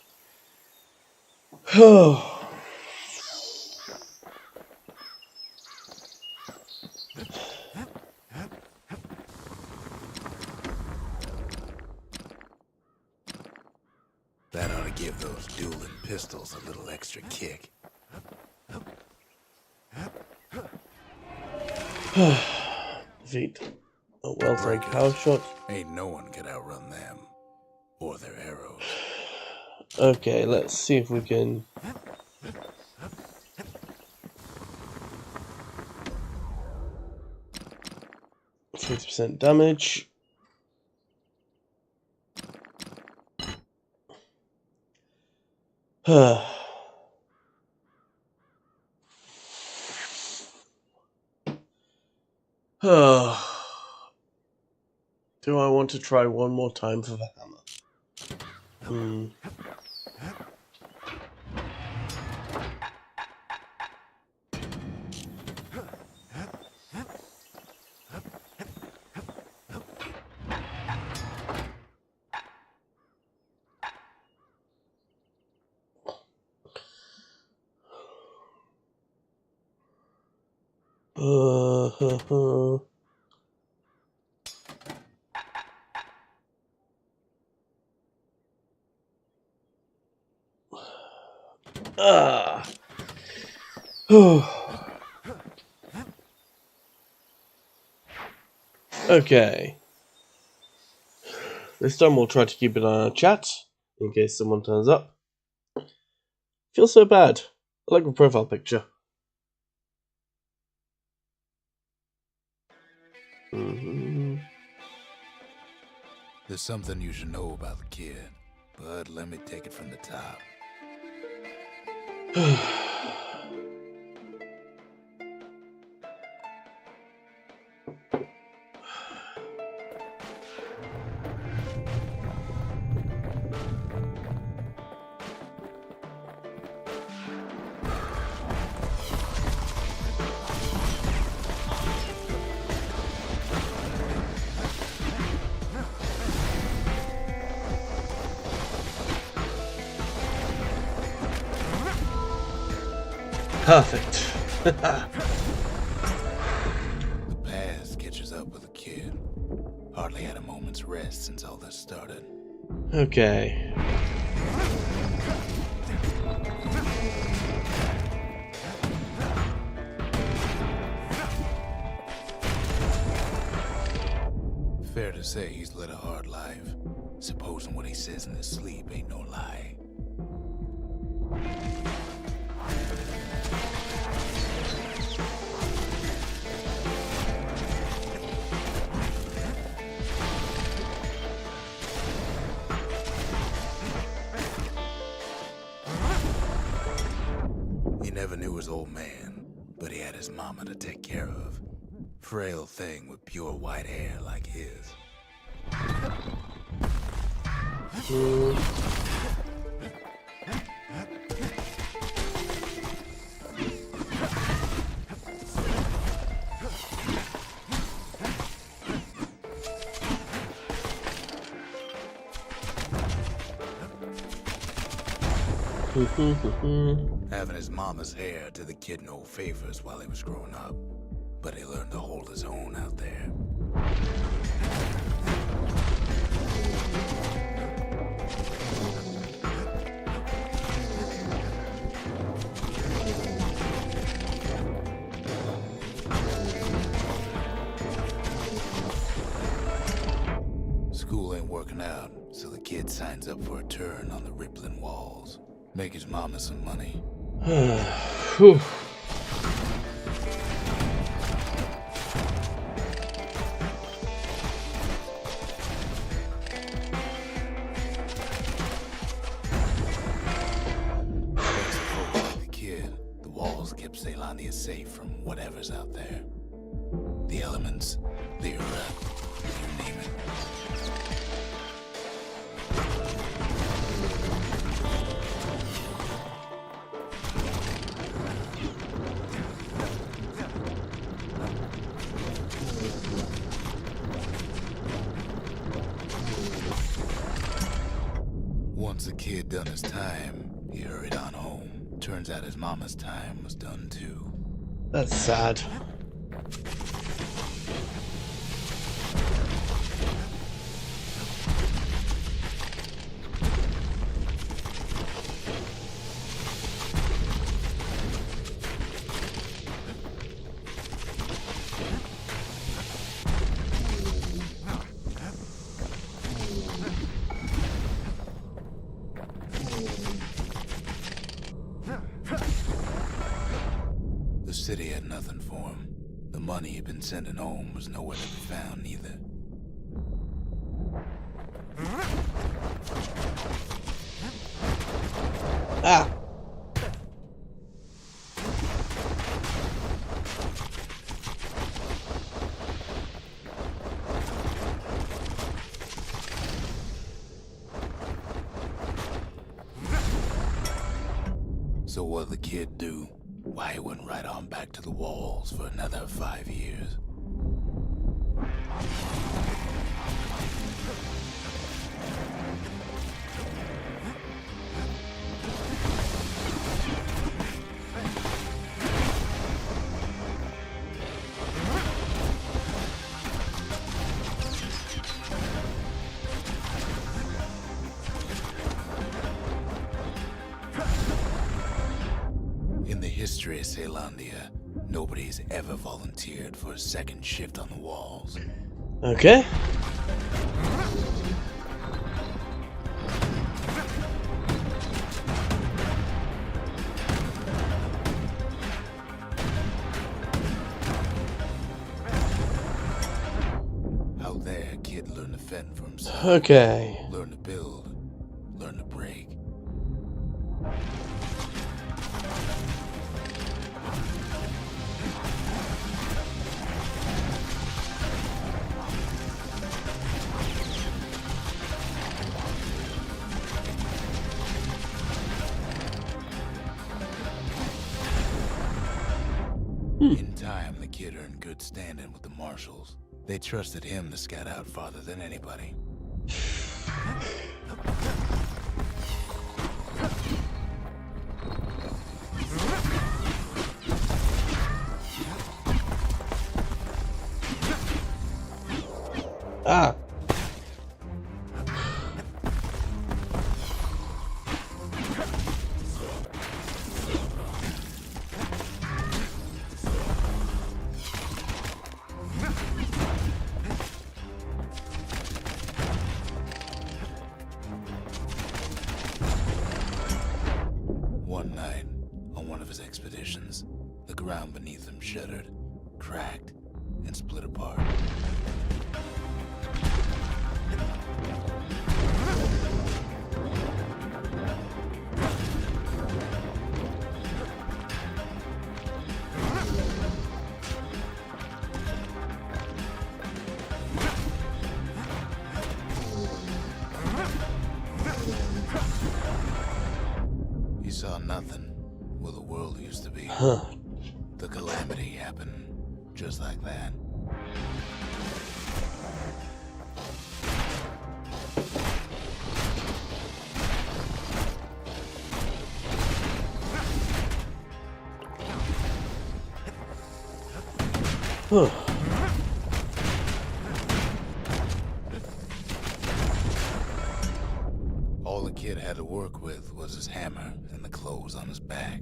That ought to give those dueling pistols a little extra kick. Defeat a well-timed power shot. Ain't no one can outrun them. Or their arrows. Okay, let's see if we can... 50% damage. Do I want to try one more time for the hammer? Okay. This time we'll try to keep an eye on our chat, in case someone turns up. Feels so bad. I like the profile picture. There's something you should know about the kid, but let me take it from the top. Perfect. The past catches up with the kid. Hardly had a moment's rest since all this started. Okay. Fair to say he's led a hard life. Supposing what he says in his sleep ain't no lie. He never knew his old man, but he had his mama to take care of. Frail thing with pure white hair like his. Having his mama's hair did the kid no favors while he was growing up, but he learned to hold his own out there. School ain't working out, so the kid signs up for a turn on the rippling walls. Make his mama some money. Whew. Caelondia safe from whatever's out there. The elements, the earth, you name it. Once the kid done his time, he hurried on home. Turns out his mama's time was done too. That's sad. The city had nothing for him. The money he'd been sending home was nowhere to be found either. Ah! So what'd the kid do? Why, he went right on back to the walls for another 5 years. In the history of Caelondia, nobody's ever volunteered for a second shift on the walls. Okay. Out there, a kid learned to fend for himself. Okay. Learn to build. Learn to break. In time, the kid earned good standing with the marshals. They trusted him to scout out farther than anybody. Ah! One night, on one of his expeditions, the ground beneath him shuddered, cracked, and split apart. He saw nothing where the world used to be. Huh. The calamity happened just like that. Huh. All the kid had to work with was his hammer and the clothes on his back.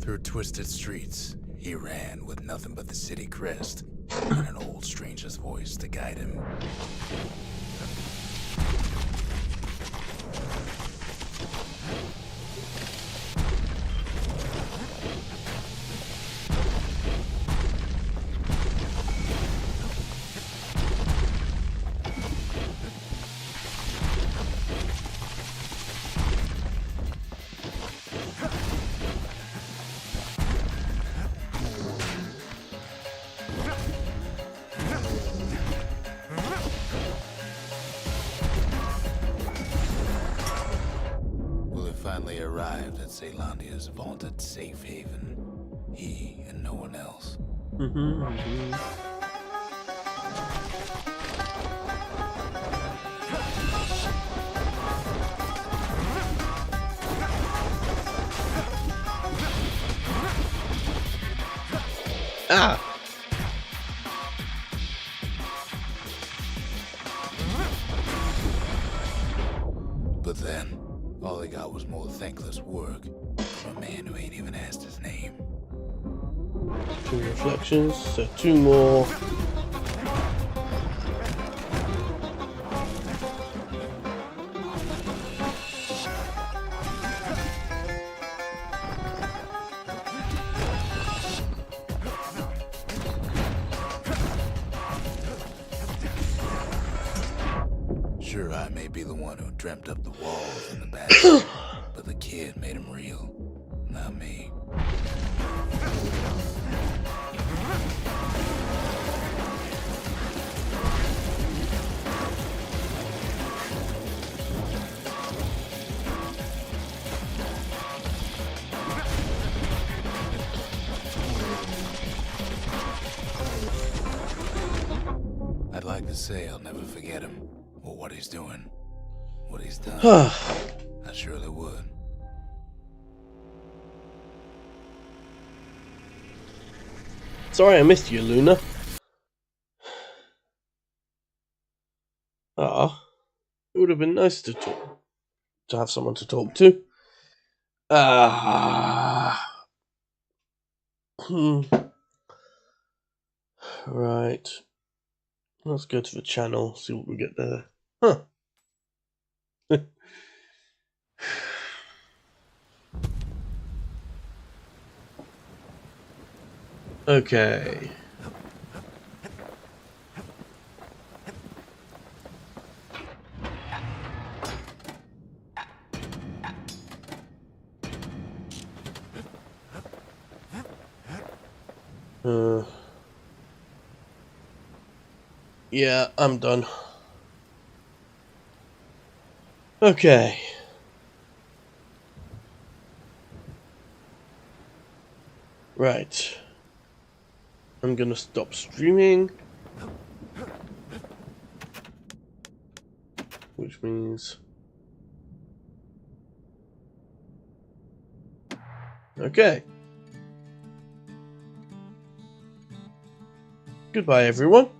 Through twisted streets, He ran with nothing but the city crest and an old stranger's voice to guide him. Finally arrived at Caelandia's vaunted safe haven. He and no one else. Ah! But then, all he got was more thankless work from a man who ain't even asked his name. 2 reflections, so 2 more. Sure, I may be the one who dreamt up the walls and the Bastion, but the kid made him real, not me. I'd like to say I'll never forget him, or what he's doing, what he's done. I surely would. Sorry I missed you, Luna. Ah, it would have been nice to have someone to talk to. Right. Let's go to the channel, see what we get there. Huh. Okay. Yeah, I'm done. Okay. Right. I'm gonna stop streaming. Which means... Okay. Goodbye, everyone.